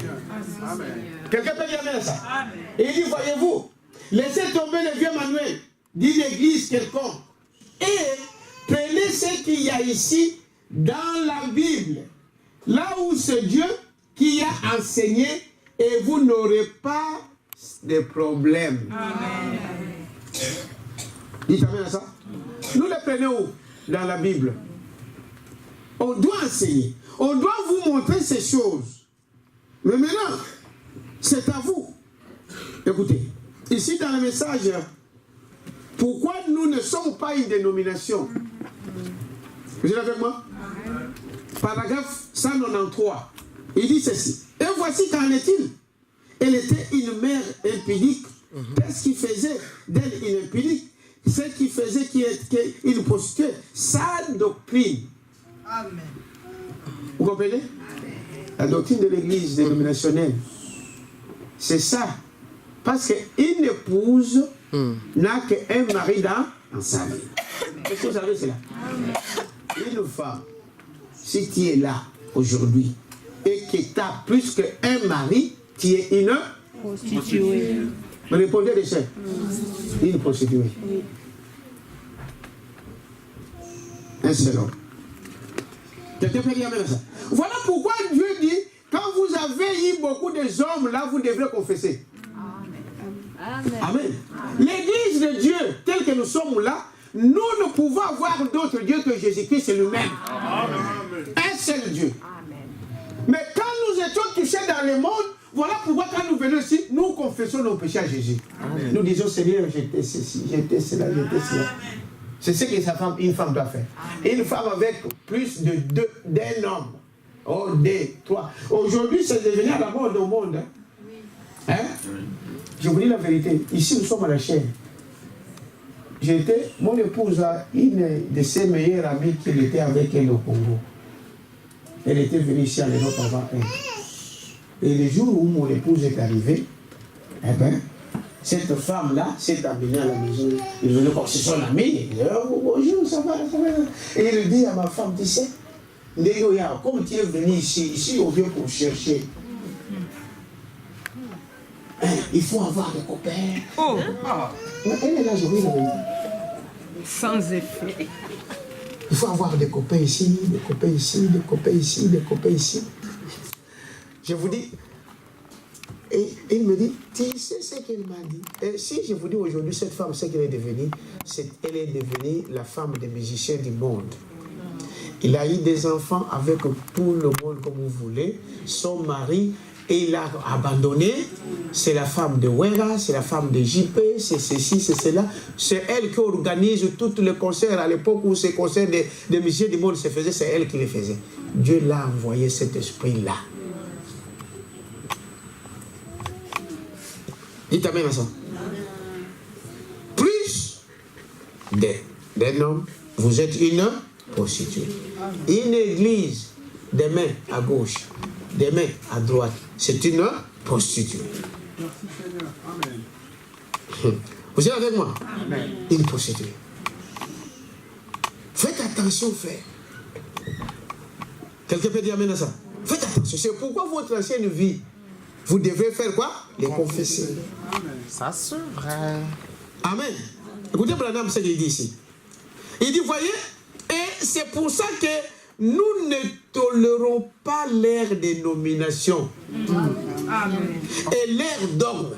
Quelqu'un peut dire amen à ça? Et il dit, voyez-vous, laissez tomber le vieux manuel d'une église quelconque et prenez ce qu'il y a ici dans la Bible, là où c'est Dieu qui a enseigné, et vous n'aurez pas de problème. Amen. Dites amen à ça. Nous les prenons où? Dans la Bible. On doit enseigner. On doit vous montrer ces choses. Mais maintenant, c'est à vous. Écoutez, ici dans le message, pourquoi nous ne sommes pas une dénomination? Vous êtes avec moi? Paragraphe 193. Il dit ceci. Et voici qu'en est-il? Elle était une mère impudique. Qu'est-ce qui faisait d'elle une impudique? Ce qui faisait qu'une prostituée. Sa doctrine. Amen. Vous comprenez? La doctrine de l'église dénominationnelle. C'est ça. Parce qu'une épouse n'a qu'un mari dans sa vie. Est-ce que vous savez cela? Une femme, si tu es là aujourd'hui et que tu as plus qu'un mari, tu es une prostituée. Me répondez de ça. Une prostituée. Oui. Un seul homme. Quelqu'un peut dire amen à ça. Voilà pourquoi Dieu dit, quand vous avez eu beaucoup de hommes là, vous devrez confesser. Amen. Amen. L'église de Dieu, telle que nous sommes là, nous ne pouvons avoir d'autre Dieu que Jésus-Christ, c'est lui-même. Un seul Dieu. Amen. Mais quand nous étions touchés dans le monde, voilà pourquoi quand nous venons ici, nous confessons nos péchés à Jésus. Amen. Nous disons, Seigneur, j'étais ceci, j'étais cela, j'étais cela. C'est ce que une femme doit faire. Une femme avec plus d'un homme. Oh, deux, trois. Aujourd'hui, c'est devenu à la mode au monde. Hein? Je vous dis la vérité. Ici, nous sommes à la chaîne. Mon épouse a une de ses meilleures amies qui était avec elle au Congo. Elle était venue ici à l'Europe avant elle. Et le jour où mon épouse est arrivée, eh bien, cette femme-là s'est amenée à la maison. Il venait comme c'est son ami. Il dit, oh, bonjour, ça va, ça va. Et il dit à ma femme, tu sais, comme tu es venu ici on vient pour chercher. Il faut avoir des copains. Oh. Elle est là, je vous le dis. Sans effet. Il faut avoir des copains ici, des copains ici, des copains ici, des copains ici. Je vous dis, et il me dit, tu sais ce qu'elle m'a dit. Et si je vous dis aujourd'hui, cette femme, ce qu'elle est devenue, elle est devenue la femme des musiciens du monde. Il a eu des enfants avec tout le monde, comme vous voulez. Son mari, et il a abandonné. C'est la femme de Wera, c'est la femme de JP, c'est ceci, c'est cela. C'est elle qui organise tous les concerts. À l'époque où ces concerts des musiciens du monde se faisaient, c'est elle qui les faisait. Dieu l'a envoyé cet esprit-là. Dites amen à ça. Plus d'un homme, vous êtes une prostituée. Une église, des mains à gauche, des mains à droite, c'est une prostituée. Merci Seigneur. Amen. Vous êtes avec moi? Amen. Une prostituée. Faites attention, frère. Quelqu'un peut dire amen à ça? Faites attention. C'est pourquoi votre ancienne vie, vous devez faire quoi? Les confesser. Amen. Ça c'est vrai. Amen. Écoutez Branham ce qu'il dit ici. Il dit, voyez, et c'est pour ça que nous ne tolérons pas l'ère des nominations et l'ère d'homme.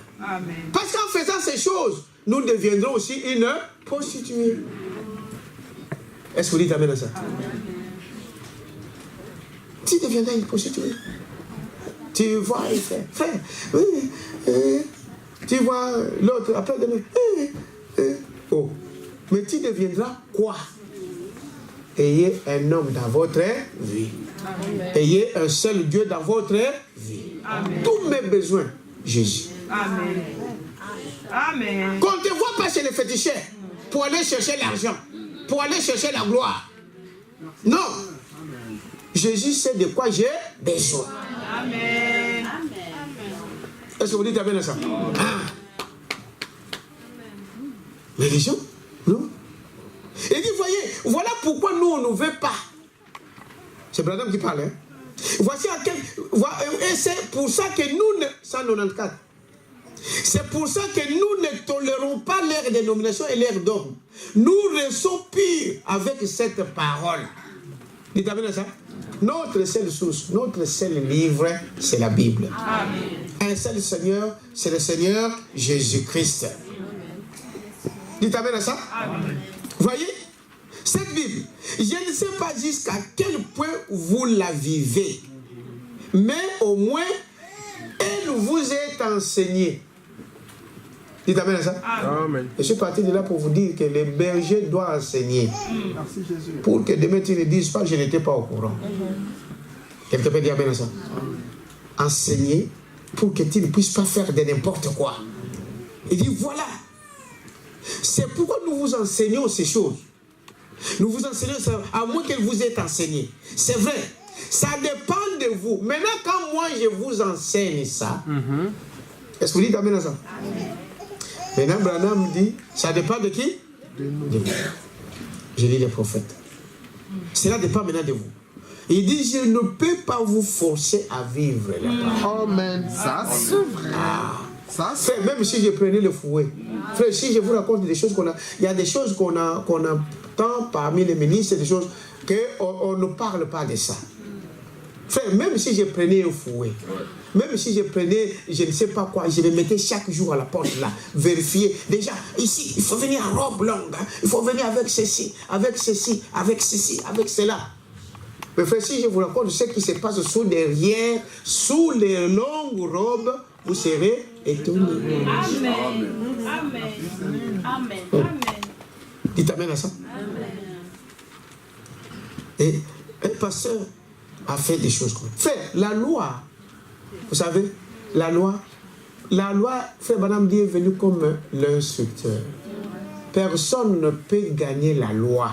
Parce qu'en faisant ces choses, nous deviendrons aussi une prostituée. Est-ce que vous dites amen à ça? Tu deviendras une prostituée. Tu vois, frère, oui, tu vois l'autre après demain. Oh, mais tu deviendras quoi? Ayez un homme dans votre vie. Amen. Ayez un seul Dieu dans votre vie. Amen. Tous mes besoins, Jésus. Amen. Amen. Qu'on ne te voit pas chez les féticheurs pour aller chercher l'argent, pour aller chercher la gloire. Non. Amen. Jésus sait de quoi j'ai besoin. Amen. Est-ce que vous dites amen à ça? Ah. Mais les gens, non. Et dit, voyez, voilà pourquoi nous, on ne veut pas. C'est Branham qui parle. Hein? Voici à quel... Et c'est pour ça que nous... 194. C'est pour ça que nous ne tolérons pas l'ère des nominations et l'ère d'homme. Nous restons purs avec cette parole. Dites amen à ça. Notre seule source, notre seul livre, c'est la Bible. Amen. Un seul Seigneur, c'est le Seigneur Jésus-Christ. Dites amen à ça. Amen. Voyez, cette Bible, je ne sais pas jusqu'à quel point vous la vivez, mais au moins, elle vous est enseignée. Dites amen à ça. Amen. Je suis parti de là pour vous dire que les bergers doivent enseigner. Merci Jésus. Pour que demain, tu ne dises pas que je n'étais pas au courant. Quelqu'un peut dire amen à ça. Enseigner pour que tu ne puisses pas faire de n'importe quoi. Il dit voilà. C'est pourquoi nous vous enseignons ces choses. Nous vous enseignons ça, à moins qu'elles vous aient enseigné. C'est vrai, ça dépend de vous. Maintenant, quand moi je vous enseigne ça, est-ce que vous dites amen à ça? Maintenant, Branham dit, ça dépend de qui? De vous. Je lis les prophètes. Cela dépend maintenant de vous. Il dit, je ne peux pas vous forcer à vivre là-bas. Amen. Ça c'est vrai. Ça, frère, même si je prenais le fouet, frère, si je vous raconte des choses qu'on a, il y a des choses qu'on a tant parmi les ministres, des choses qu'on ne parle pas de ça. Frère, même si je prenais un fouet, même si je prenais, je ne sais pas quoi, je le mettais chaque jour à la porte là, vérifier. Déjà, ici, il faut venir en robe longue, hein, il faut venir avec ceci, avec ceci, avec ceci, avec cela. Mais frère, si je vous raconte ce qui se passe sous derrière, sous les longues robes, vous serez étonnés. Amen. Amen. Amen. Amen. Dites amen à ça. Amen. Et un pasteur a fait des choses comme ça. Frère, la loi, vous savez, la loi, frère Branham dit, est venu comme l'instructeur. Personne ne peut gagner la loi.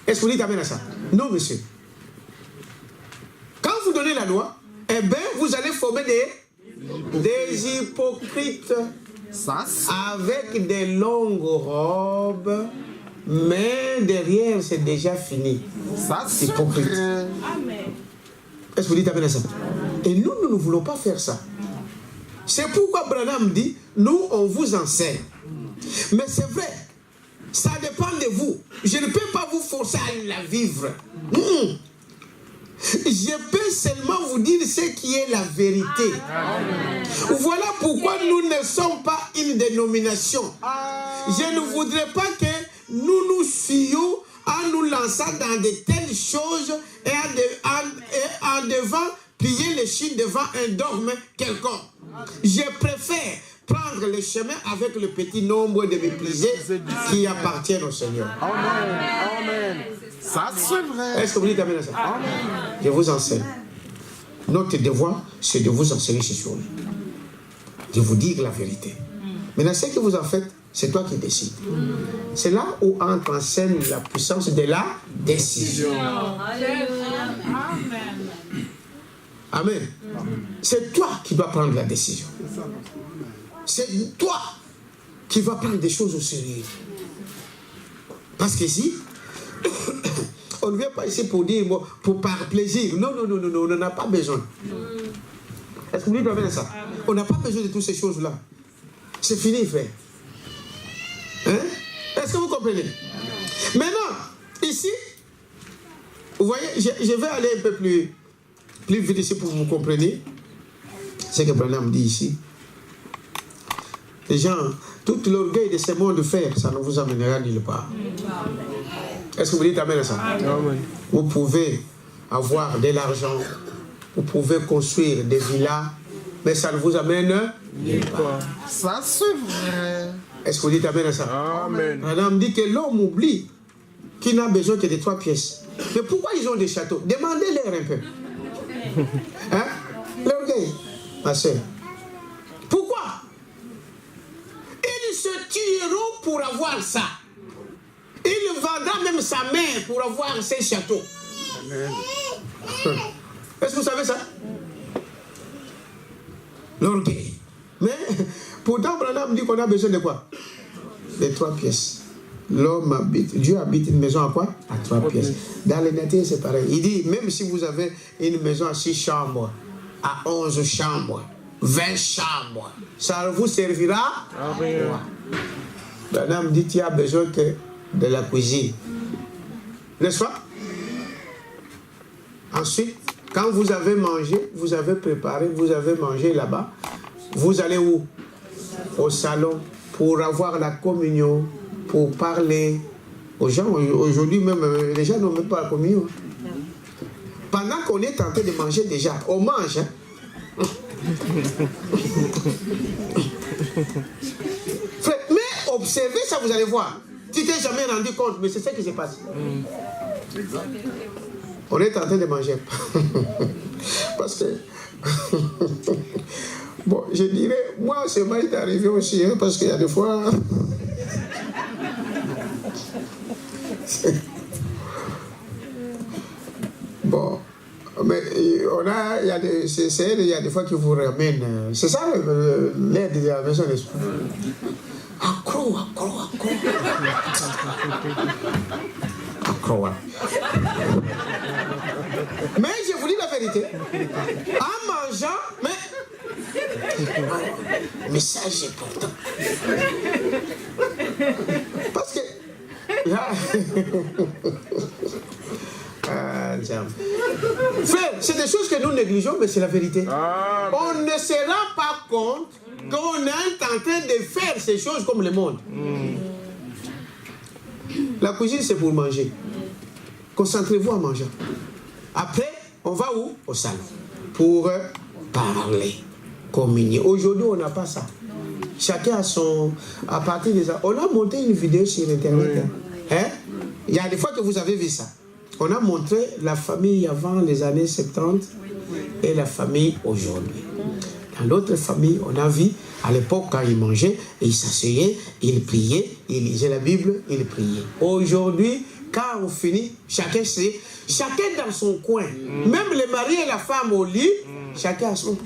Est-ce que vous dites amen à ça? Non, monsieur. Quand vous donnez la loi, eh bien, vous allez former des hypocrites ça avec des longues robes, mais derrière, c'est déjà fini. Ça c'est hypocrite. vrai. Est-ce que vous dites amen à ça? Et nous, nous ne voulons pas faire ça. C'est pourquoi Branham dit, nous, on vous enseigne. Mais c'est vrai, ça dépend de vous. Je ne peux pas vous forcer à la vivre. Je peux seulement vous dire ce qui est la vérité. Voilà pourquoi nous ne sommes pas une dénomination. Je ne voudrais pas que nous nous fions en nous lançant dans de telles choses et en devant plier les chines devant un dogme quelconque. Je préfère prendre le chemin avec le petit nombre de méprisés qui appartiennent au Seigneur. Amen. Amen. Ça, c'est vrai. Est-ce que vous dites amen à ça? Amen. Je vous enseigne. Notre devoir, c'est de vous enseigner ces choses. De vous dire la vérité. Maintenant, ce que vous en faites, c'est toi qui décides. C'est là où entre en scène la puissance de la décision. Amen. C'est toi qui dois prendre la décision. C'est toi qui vas prendre des choses au sérieux. Parce qu'ici, on ne vient pas ici pour dire, pour par plaisir. Non, non, non, non, non, on n'en a pas besoin. Est-ce que vous dites ça? On n'a pas besoin de toutes ces choses-là. C'est fini, frère. Hein? Est-ce que vous comprenez? Maintenant, ici, vous voyez, je vais aller un peu plus vite ici pour que vous compreniez ce que Branham dit ici. Les gens, tout l'orgueil de ce monde de fer, ça ne vous amènera nulle part. Est-ce que vous dites amen à ça? Vous pouvez avoir de l'argent, vous pouvez construire des villas, mais ça ne vous amène nulle part. Ça, c'est vrai. Est-ce que vous dites amen à ça? Amen. Branham dit que l'homme oublie qu'il n'a besoin que de 3 pièces. Mais pourquoi ils ont des châteaux? Demandez-leur un peu. Hein? L'orgueil, ma soeur. Pourquoi? Ils se tueront pour avoir ça. Il vendra même sa mère pour avoir ses châteaux. Amen. Est-ce que vous savez ça? L'orgueil. Mais pourtant, Branham dit qu'on a besoin de quoi? De 3 pièces. L'homme habite, Dieu habite une maison à quoi? À 3 pièces. Dans les natifs, c'est pareil. Il dit, même si vous avez une maison à 6 chambres, à 11 chambres, 20 chambres, ça vous servira à rien. Branham dit, tu as besoin que de la cuisine. N'est-ce pas? Ensuite, quand vous avez mangé, vous avez préparé, vous avez mangé là-bas, vous allez où? Au salon pour avoir la communion, pour parler aux gens. Aujourd'hui même, les gens n'ont même pas la communion. Pendant qu'on est en train de manger déjà, on mange. Hein? Mais observez ça, vous allez voir. Tu t'es jamais rendu compte, mais c'est ce qui se passe. On est en train de manger. Parce que... bon, je dirais, moi, c'est mal d'arriver aussi, hein, parce qu'il y a des fois... bon, mais il y a des fois qui vous ramènent. C'est ça l'aide de la maison d'esprit. Accro. Mais je vous dis la vérité. En mangeant, mais ça c'est important. Parce que frère, c'est des choses que nous négligeons, mais c'est la vérité. On ne se rend pas compte qu'on est en train de faire ces choses comme le monde. La cuisine, c'est pour manger. Concentrez-vous à manger. Après, on va où? Au salon. Pour parler, communier. Aujourd'hui, on n'a pas ça. Chacun a son... À partir de ça, on a monté une vidéo sur Internet. Hein? Il y a des fois que vous avez vu ça. On a montré la famille avant les années 70 et la famille aujourd'hui. Dans l'autre famille, on a vu à l'époque quand ils mangeaient, ils s'asseyaient, ils priaient, ils lisaient la Bible, ils priaient. Aujourd'hui, quand on finit, chacun dans son coin. Même le mari et la femme au lit, chacun a son...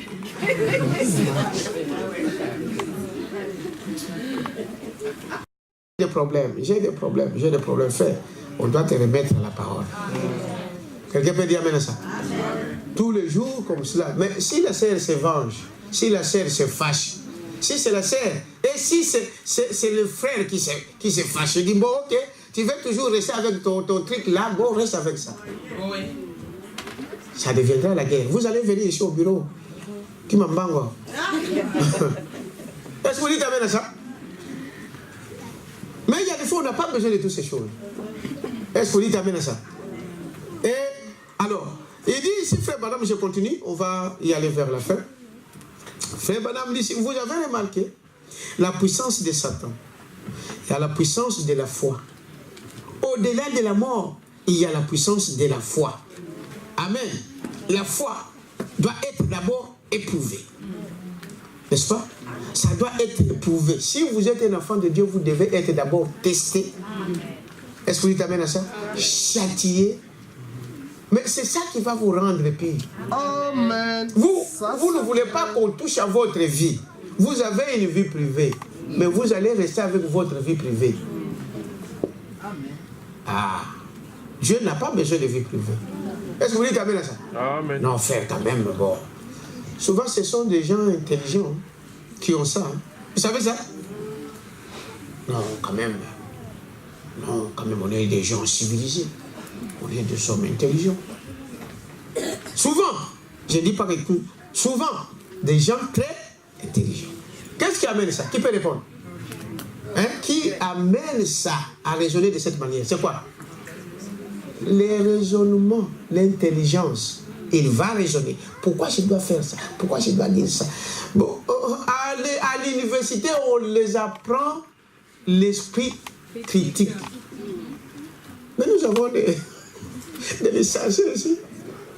J'ai des problèmes. Fait, on doit te remettre à la parole. Quelqu'un peut dire amen à ça? Tous les jours comme cela. Mais si la sœur se venge, si la sœur se fâche, si c'est la sœur, et si c'est le frère qui se fâche, je dis bon ok, tu veux toujours rester avec ton truc là, bon, reste avec ça. Oui. Ça deviendra la guerre. Vous allez venir ici au bureau. Qui m'embango. Est-ce que vous dites amen à ça? Mais il y a des fois, on n'a pas besoin de toutes ces choses. Est-ce que vous dites amen à ça? Et alors, il dit ici, frère Madame, je continue, on va y aller vers la fin. Frère Madame dit, vous avez remarqué la puissance de Satan. Il y a la puissance de la foi. Au-delà de la mort, il y a la puissance de la foi. Amen. La foi doit être d'abord éprouvée. N'est-ce pas? Ça doit être éprouvé. Si vous êtes un enfant de Dieu, vous devez être d'abord testé. Est-ce que vous dites amen à ça? Châtié. Mais c'est ça qui va vous rendre pire. Amen. Vous ne voulez pas qu'on touche à votre vie. Vous avez une vie privée. Mais vous allez rester avec votre vie privée. Ah. Dieu n'a pas besoin de vie privée. Est-ce que vous dites amen à ça? Amen. Non, frère, quand même, bon. Souvent, ce sont des gens intelligents qui ont ça. Hein. Vous savez ça? Non, quand même. Non, quand même, on est des gens civilisés. On est des hommes intelligents. Souvent, je ne dis pas que tout, souvent, des gens très intelligents. Qu'est-ce qui amène ça? Qui peut répondre? Hein? Qui amène ça à raisonner de cette manière? C'est quoi? Les raisonnements, l'intelligence. Il va raisonner. Pourquoi je dois faire ça? Pourquoi je dois dire ça? Bon, à l'université, on les apprend l'esprit critique. Mais nous avons des licenciés ici.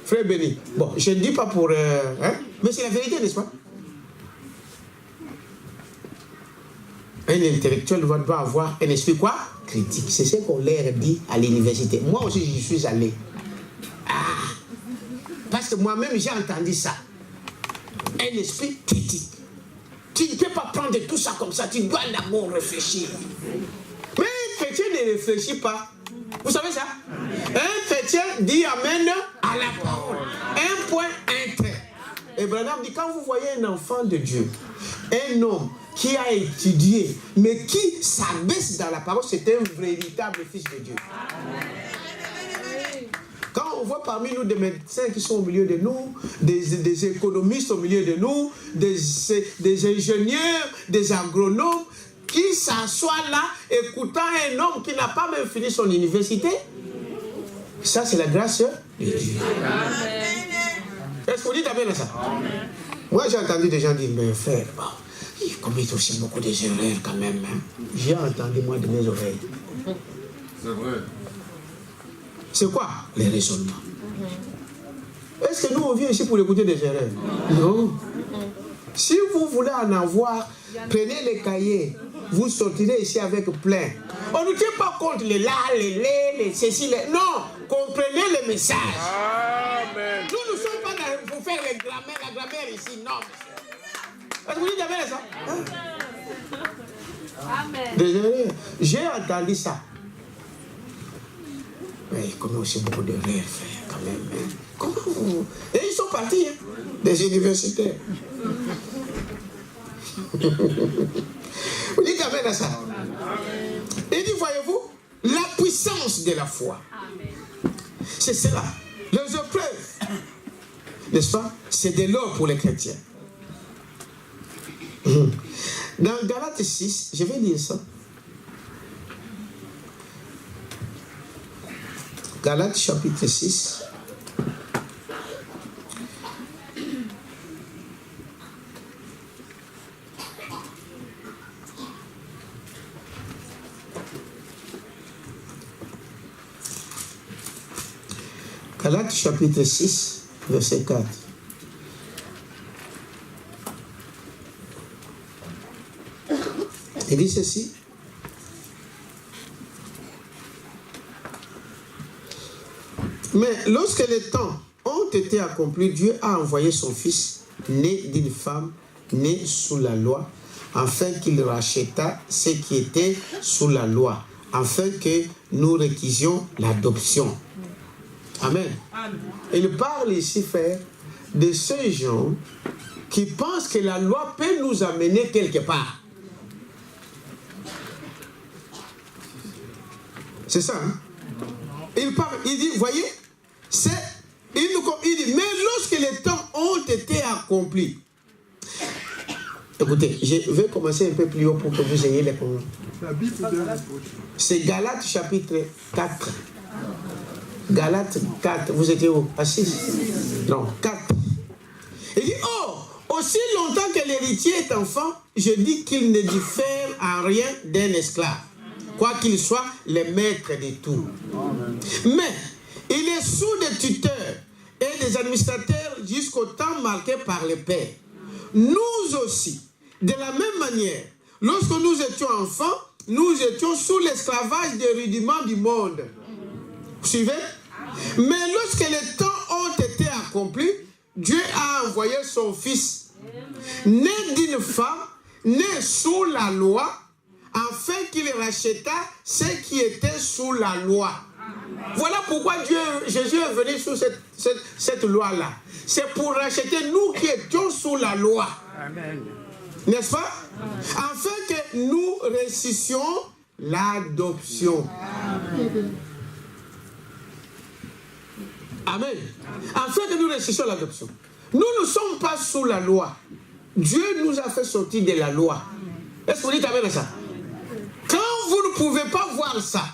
Frère Béni. Bon, je ne dis pas pour... mais c'est la vérité, n'est-ce pas? Un intellectuel doit avoir un esprit quoi? Critique. C'est ce qu'on leur dit à l'université. Moi aussi, j'y suis allé. Parce que moi-même, j'ai entendu ça. Un esprit critique. Tu ne peux pas prendre tout ça comme ça. Tu dois d'abord réfléchir. Mais un chrétien ne réfléchit pas. Vous savez ça? Un chrétien dit amen à la parole. Un point, un trait. Et Branham dit, quand vous voyez un enfant de Dieu, un homme qui a étudié, mais qui s'abaisse dans la parole, c'est un véritable fils de Dieu. Quand on voit parmi nous des médecins qui sont au milieu de nous, des économistes au milieu de nous, des ingénieurs, des agronomes, qui s'assoient là, écoutant un homme qui n'a pas même fini son université, ça c'est la grâce de Dieu. Est-ce que vous dites amen à ça? Amen. Moi j'ai entendu des gens dire, mais frère, bon, il commet aussi beaucoup d'erreurs quand même. Hein. J'ai entendu moi de mes oreilles. C'est vrai. C'est quoi les raisonnements? Est-ce que nous on vient ici pour écouter des erreurs? Non. Si vous voulez en avoir, prenez les cahiers. Vous sortirez ici avec plein. On ne tient pas compte les là, les ceci, les... Non, comprenez le message. Amen. Nous ne sommes pas là pour faire la grammaire ici, non. Est-ce que vous dites amen à ça? Amen. Des erreurs. J'ai entendu ça. Mais il commet aussi beaucoup d'erreurs, frère, quand même. Hein. Comment vous... Et ils sont partis, hein, des universitaires. Vous dites amen à ça? Il dit, voyez-vous, la puissance de la foi. C'est cela. Les épreuves, n'est-ce pas? C'est de l'or pour les chrétiens. Dans Galates 6, je vais lire ça. Galates chapitre 6. Galates chapitre 6, verset 4. Il dit ceci. Mais lorsque les temps ont été accomplis, Dieu a envoyé son Fils, né d'une femme, né sous la loi, afin qu'il racheta ce qui était sous la loi, afin que nous requisions l'adoption. Amen. Il parle ici, frère, de ces gens qui pensent que la loi peut nous amener quelque part. C'est ça, hein? Il parle, il dit, voyez, il dit, mais lorsque les temps ont été accomplis. Écoutez, je vais commencer un peu plus haut pour que vous ayez les commentaires. La Bible de l'apôtre. C'est Galates chapitre 4. Galates 4. Vous étiez où? À 6? Non, 4. Il dit, oh, aussi longtemps que l'héritier est enfant, je dis qu'il ne diffère en rien d'un esclave, quoi qu'il soit le maître de tout. Mais il est sous des tuteurs et des administrateurs jusqu'au temps marqué par le Père. Nous aussi, de la même manière, lorsque nous étions enfants, nous étions sous l'esclavage des rudiments du monde. Vous suivez? Mais lorsque les temps ont été accomplis, Dieu a envoyé son Fils, né d'une femme, né sous la loi, afin qu'il racheta ceux qui étaient sous la loi. Voilà pourquoi Jésus est venu sous cette loi-là. C'est pour racheter nous qui étions sous la loi. Amen. N'est-ce pas? Afin que nous réussissions l'adoption. Amen. Afin que nous réussissions l'adoption. Nous ne sommes pas sous la loi. Dieu nous a fait sortir de la loi. Est-ce que vous dites amen à ça? Quand vous ne pouvez pas voir ça,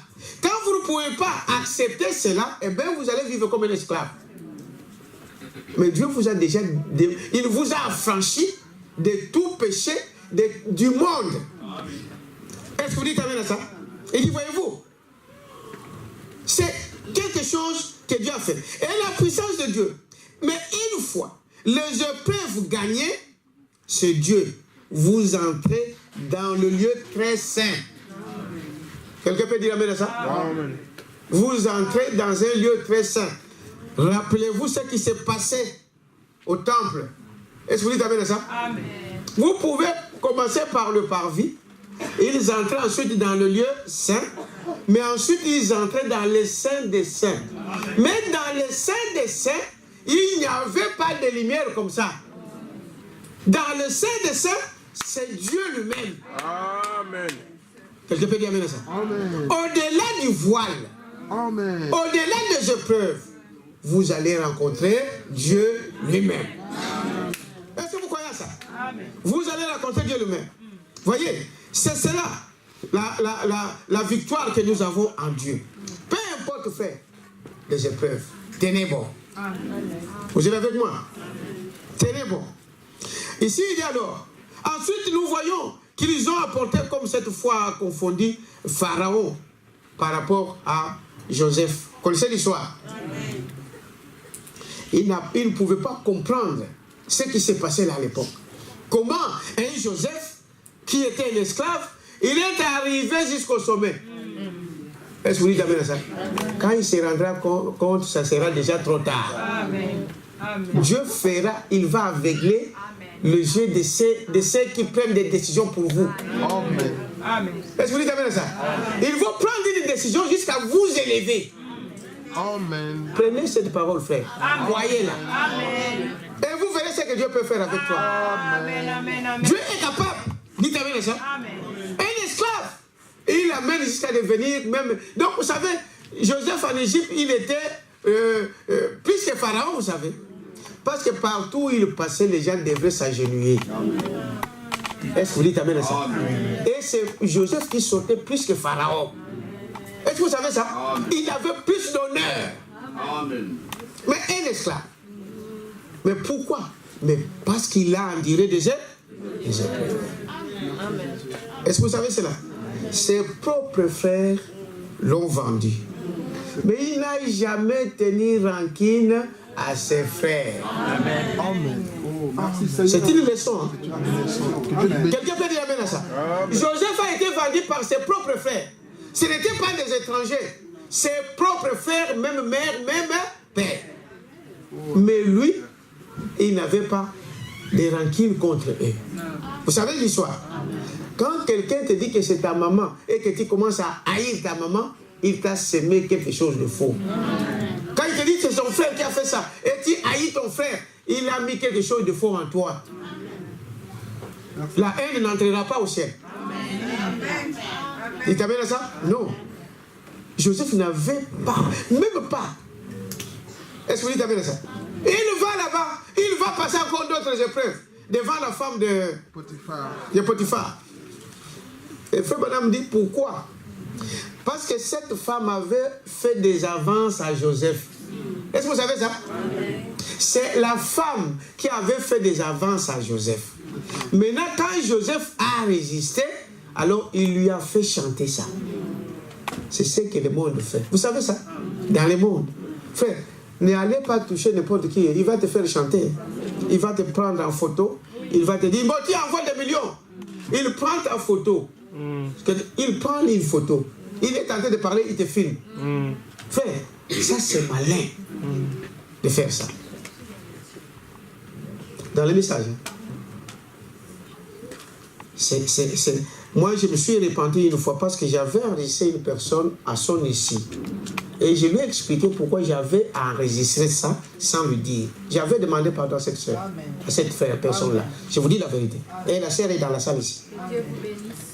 quand vous ne pouvez pas accepter cela, eh bien vous allez vivre comme un esclave. Mais Dieu vous a déjà, il vous a affranchi de tout péché du monde. Est-ce que vous dites amen à ça? Et dit, voyez-vous, c'est quelque chose que Dieu a fait. Et la puissance de Dieu. Mais une fois les épreuves gagnées, c'est Dieu. Vous entrez dans le lieu très saint. Quelqu'un peut dire amen à ça? Amen. Vous entrez dans un lieu très saint. Rappelez-vous ce qui s'est passé au temple. Est-ce que vous dites amen à ça? Amen. Vous pouvez commencer par le parvis. Ils entraient ensuite dans le lieu saint. Mais ensuite, ils entraient dans le saint des saints. Mais dans le saint des saints, il n'y avait pas de lumière comme ça. Dans le saint des saints, c'est Dieu lui-même. Amen. Quelqu'un peut dire amen à ça? Amen. Au-delà du voile, Amen. au-delà des épreuves, vous allez rencontrer Dieu lui-même. Est-ce que vous croyez à ça? Amen. Vous allez rencontrer Dieu lui-même. Voyez, c'est cela, la victoire que nous avons en Dieu. Peu importe faire les épreuves, tenez bon. Amen. Vous êtes avec moi? Tenez bon. Ici, il y a alors. Ensuite, nous voyons qu'ils ont apporté comme cette fois confondu Pharaon par rapport à Joseph. Vous connaissez l'histoire? Il ne pouvait pas comprendre ce qui s'est passé là à l'époque. Comment un Joseph qui était un esclave, il est arrivé jusqu'au sommet. Est-ce que vous dites amen à ça? Quand il se rendra compte, ça sera déjà trop tard. Amen. Amen. Dieu fera, il va aveugler le jeu de ceux qui prennent des décisions pour vous. Amen. Amen. Est-ce que vous dites amen à ça? Ils vont prendre une décision jusqu'à vous élever. Amen. Prenez cette parole, frère. Voyez-la. Et vous verrez ce que Dieu peut faire avec toi. Amen, amen, amen. Dieu est capable. Dites amen à ça. Amen. Un esclave, il l'amène jusqu'à devenir même. Donc, vous savez, Joseph en Égypte, il était plus que Pharaon, vous savez. Parce que partout où il passait, les gens devaient s'agenouiller. Est-ce que vous dites amen à ça? Et c'est Joseph qui sortait plus que Pharaon. Est-ce que vous savez ça? Il avait plus d'honneur. Mais un esclave. Mais pourquoi? Mais parce qu'il a enduré des épreuves. Est-ce que vous savez cela? Ses propres frères l'ont vendu. Mais il n'a jamais tenu rancune à ses frères. Amen. Oh, merci Seigneur. C'est une leçon. Hein? Amen. Quelqu'un peut dire amen à ça? Joseph a été vendu par ses propres frères. Ce n'étaient pas des étrangers. Ses propres frères, même mère, même père. Mais lui, il n'avait pas de rancune contre eux. Vous savez l'histoire? Quand quelqu'un te dit que c'est ta maman et que tu commences à haïr ta maman, il t'a semé quelque chose de faux. Quand il te dit que c'est son frère qui a fait ça et tu haïs ton frère, il a mis quelque chose de faux en toi. La haine n'entrera pas au ciel. Il t'amène à ça? Non. Joseph n'avait pas, même pas. Est-ce que vous dites amen à ça? Il va là-bas, il va passer encore d'autres épreuves devant la femme de Potiphar. Et frère Branham dit pourquoi? Parce que cette femme avait fait des avances à Joseph. Est-ce que vous savez ça? C'est la femme qui avait fait des avances à Joseph. Maintenant, quand Joseph a résisté, alors il lui a fait chanter ça. C'est ce que le monde fait. Vous savez ça? Dans le monde. Frère, n'allez pas toucher n'importe qui. Il va te faire chanter. Il va te prendre en photo. Il va te dire, bon, tu envoies des millions. Il prend ta photo. Il prend une photo. Il est en train de parler, il te filme. Frère, ça c'est malin de faire ça. Dans le message. Moi, je me suis repenti une fois parce que j'avais enregistré une personne à son ici. Et je lui ai expliqué pourquoi j'avais enregistré ça sans lui dire. J'avais demandé pardon à cette soeur, à cette personne-là. Je vous dis la vérité. Et la sœur est dans la salle ici. Dieu vous bénisse.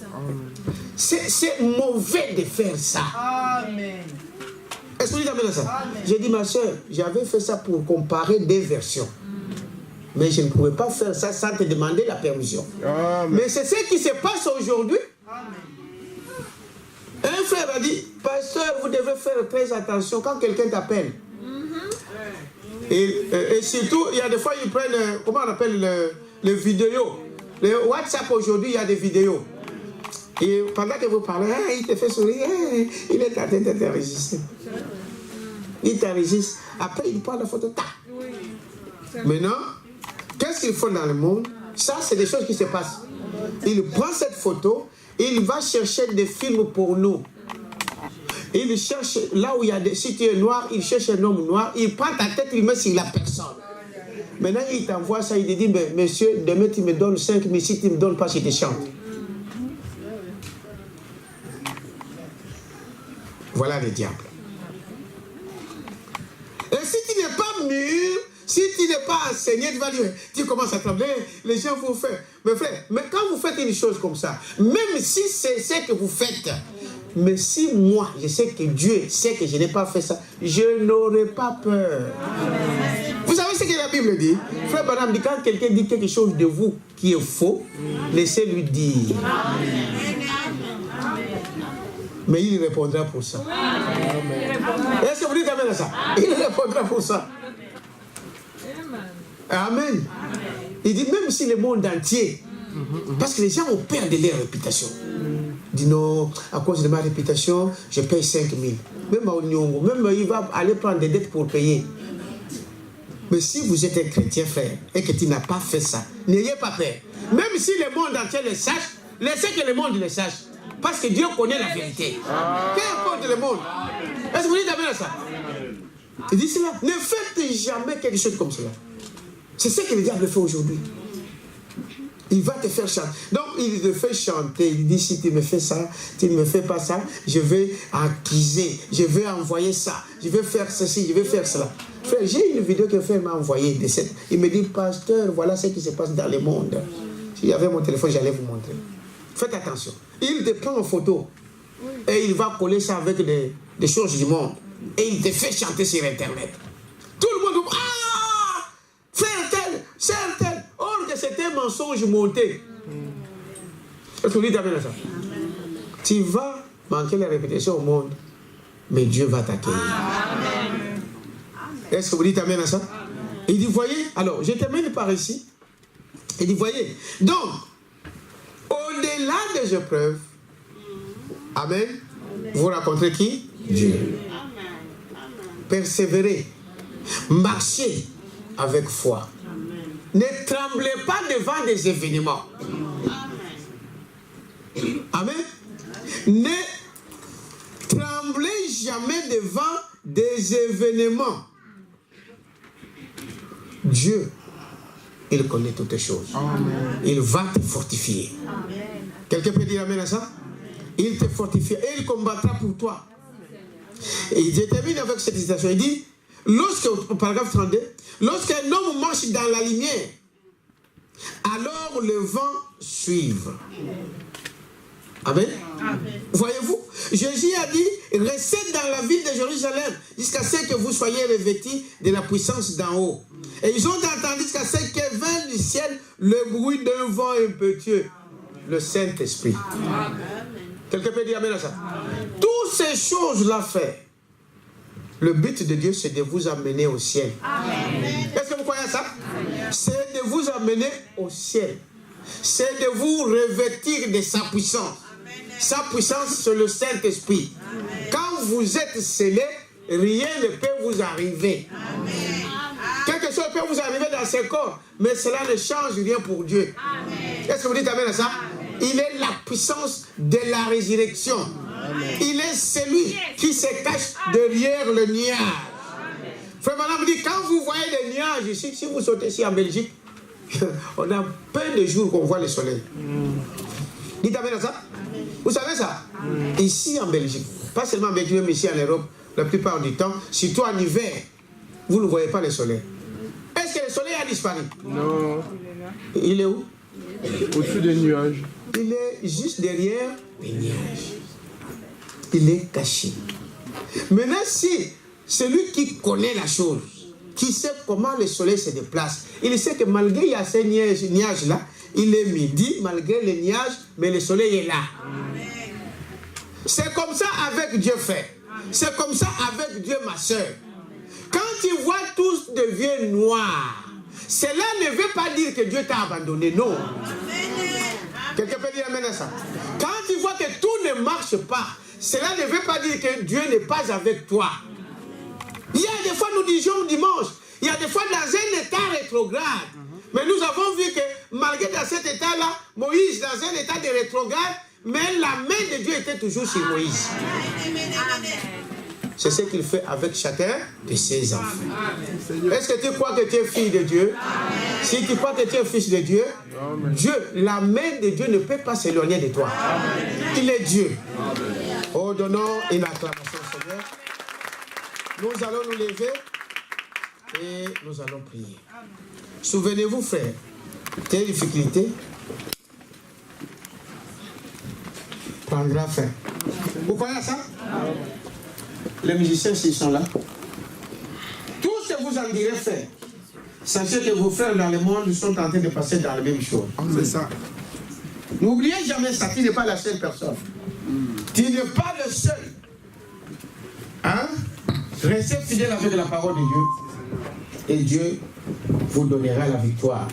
C'est mauvais de faire ça. Amen. Est-ce que vous dites amen à ça? J'ai dit, ma soeur, j'avais fait ça pour comparer des versions. Mais je ne pouvais pas faire ça sans te demander la permission. Amen. Mais c'est ce qui se passe aujourd'hui. Un frère a dit, pasteur, vous devez faire très attention quand quelqu'un t'appelle. Et surtout, il y a des fois, ils prennent, comment on appelle les vidéos. Le WhatsApp aujourd'hui, il y a des vidéos. Et pendant que vous parlez, il te fait sourire, il est en train de t'enregistrer. Il t'enregistre. Après, il prend la photo. Maintenant, qu'est-ce qu'ils font dans le monde? Ça, c'est des choses qui se passent. Il prend cette photo, il va chercher des films pour nous. Il cherche, là où il y a des... Si tu es noir, il cherche un homme noir, il prend ta tête, il met sur la personne. Maintenant, il t'envoie ça, il te dit, monsieur, demain tu me donnes 5 000, si tu ne me donnes pas, je te chante. Voilà le diable. Et si tu n'es pas mûr, si tu n'es pas enseigné, tu vas dire, tu commences à trembler, les gens vont faire. Mais frère, mais quand vous faites une chose comme ça, même si c'est ce que vous faites, mais si moi, je sais que Dieu sait que je n'ai pas fait ça, je n'aurai pas peur. Vous savez ce que la Bible dit? Frère Branham dit, quand quelqu'un dit quelque chose de vous qui est faux, laissez-lui dire. Mais il répondra pour ça. Est-ce que vous dites amen à ça? Il répondra pour ça. Amen. Il dit même si le monde entier, parce que les gens ont peur de leur réputation. Il dit non, à cause de ma réputation, je paye 5 000. Même à Onyongo, même il va aller prendre des dettes pour payer. Mais si vous êtes un chrétien, frère, et que tu n'as pas fait ça, n'ayez pas peur. Même si le monde entier le sache, laissez que le monde le sache. Parce que Dieu connaît la vérité. Qu'importe le monde. Est-ce que vous dites amen à ça? Il dit cela. Ne faites jamais quelque chose comme cela. C'est ce que le diable fait aujourd'hui. Il va te faire chanter. Donc, il te fait chanter. Il dit, si tu me fais ça, tu ne me fais pas ça, je vais accuser, je vais envoyer ça, je vais faire ceci, je vais faire cela. Frère, j'ai une vidéo que frère m'a envoyée de cette. Il me dit, pasteur, voilà ce qui se passe dans le monde. Si j'avais mon téléphone, j'allais vous montrer. Faites attention. Il te prend en photo et il va coller ça avec des choses du monde. Et il te fait chanter sur Internet. Tout le monde dit, ah, frère tel, sœur tel. Or que c'était un mensonge monté. Est-ce que vous dites amen à ça? Tu vas manquer la répétition au monde, mais Dieu va t'accueillir. Est-ce que vous dites amen à ça? Il dit, voyez, alors je termine par ici. Il dit, voyez, donc, au-delà des épreuves, amen, vous rencontrez qui? Dieu. Persévérez, marchez avec foi. Ne tremblez pas devant des événements. Amen. Ne tremblez jamais devant des événements. Dieu, il connaît toutes les choses. Amen. Il va te fortifier. Quelqu'un peut dire amen à ça? Il te fortifie et il combattra pour toi. Et il termine avec cette citation. Il dit, au paragraphe 32, lorsqu'un homme marche dans la lumière, alors le vent suive. Amen. Amen. Voyez-vous, Jésus a dit, restez dans la ville de Jérusalem jusqu'à ce que vous soyez revêtis de la puissance d'en haut. Et ils ont entendu jusqu'à ce que vint du ciel le bruit d'un vent impétueux, le Saint-Esprit. Quelqu'un peut dire amen à ça? Toutes ces choses-là fait. Le but de Dieu, c'est de vous amener au ciel. Est-ce que vous croyez à ça? C'est de vous amener au ciel. C'est de vous revêtir de sa puissance. Sa puissance, c'est le Saint-Esprit. Quand vous êtes scellé, rien ne peut vous arriver. Quelque chose peut vous arriver dans ce corps, mais cela ne change rien pour Dieu. Est-ce que vous dites amen à ça? Il est la puissance de la résurrection. Il est celui qui se cache derrière le nuage. Frère Madame dit, quand vous voyez des nuages ici, si vous sautez ici en Belgique, on a peu de jours qu'on voit le soleil. Dites amen à ça? Vous savez ça? Ici en Belgique, pas seulement en Belgique, même ici en Europe, la plupart du temps, surtout en hiver, vous ne voyez pas le soleil. Est-ce que le soleil a disparu? Non. Il est où? Au-dessus des nuages. Il est juste derrière les nuages. Il est caché. Maintenant, si celui qui connaît la chose, qui sait comment le soleil se déplace, il sait que malgré il y a ces nuages-là, il est midi, malgré les nuages, mais le soleil est là. C'est comme ça avec Dieu, frère. C'est comme ça avec Dieu, ma soeur. Quand tu vois tout devient noir, cela ne veut pas dire que Dieu t'a abandonné, non. Quelqu'un peut dire amen à ça? Quand tu vois que tout ne marche pas, cela ne veut pas dire que Dieu n'est pas avec toi. Il y a des fois, nous disions dimanche, il y a des fois dans un état rétrograde. Mais nous avons vu que malgré dans cet état-là, Moïse dans un état de rétrograde, mais la main de Dieu était toujours sur Moïse. C'est ce qu'il fait avec chacun de ses enfants. Est-ce que tu crois que tu es fille de Dieu? Si tu crois que tu es fils de Dieu, Dieu, la main de Dieu ne peut pas s'éloigner de toi. Il est Dieu. Oh, donnons une acclamation au Seigneur. Nous allons nous lever et nous allons prier. Souvenez-vous, frère, tes difficultés prendra fin. Vous croyez à ça? Les musiciens, s'ils sont là, tout ce que vous en direz faire, sachez que vos frères dans le monde sont en train de passer dans la même chose. C'est ça. N'oubliez jamais ça, tu n'es pas la seule personne. Tu n'es pas le seul. Hein? Restez fidèle avec la parole de Dieu. Et Dieu vous donnera la victoire.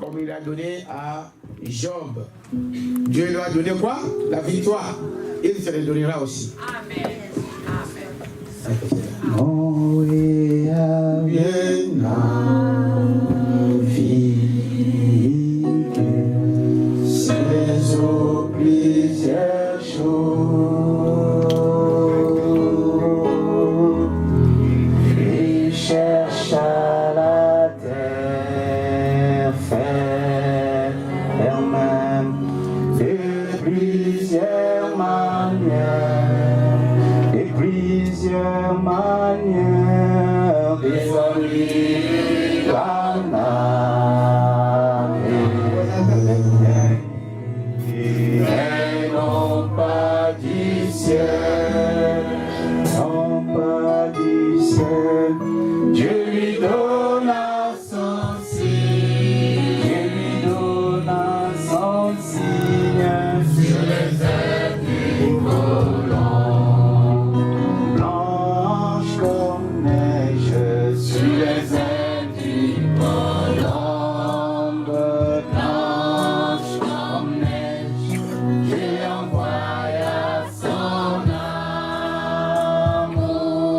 Comme il a donné à Job. Dieu lui a donné quoi? La victoire. Il se le donnera aussi. Amen. Oh, oui, bien ces plusieurs choses et cherche à la terre ferme de plusieurs manières désolées la et non pas du ciel, Dieu lui donna son signe, sur les ailes du volant, blanche comme neige sur les ailes du volant, blanche comme neige, Dieu envoya son amour.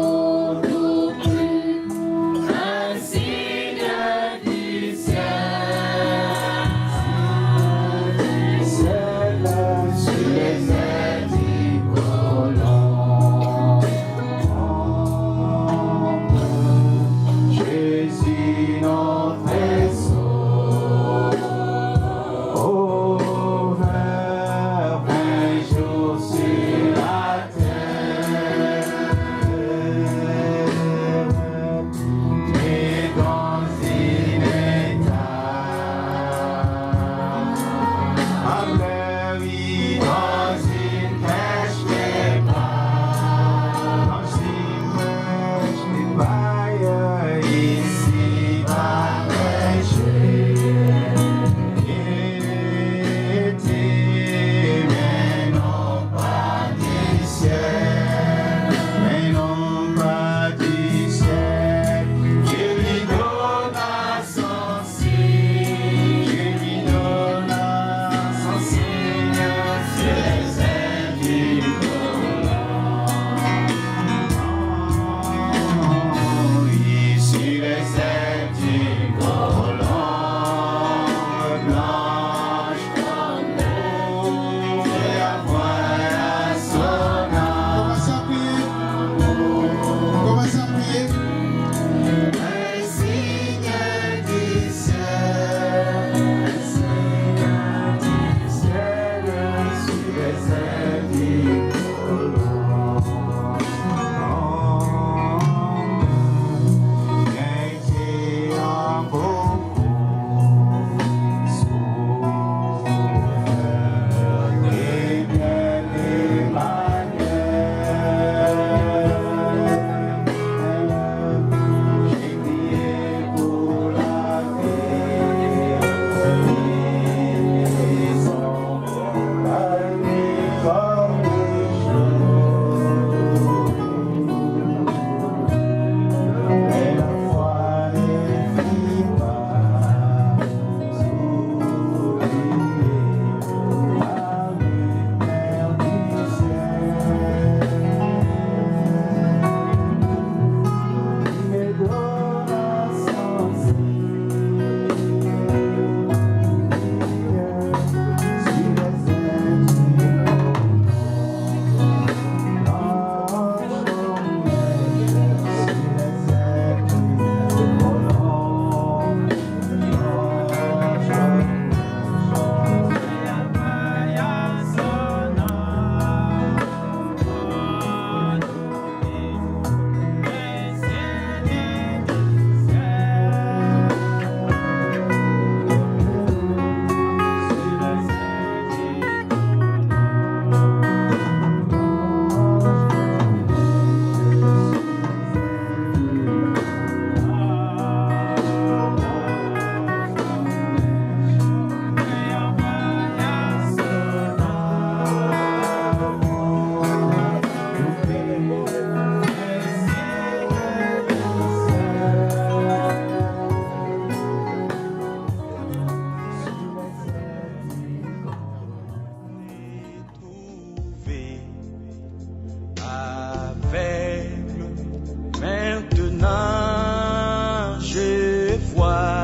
maintenant je vois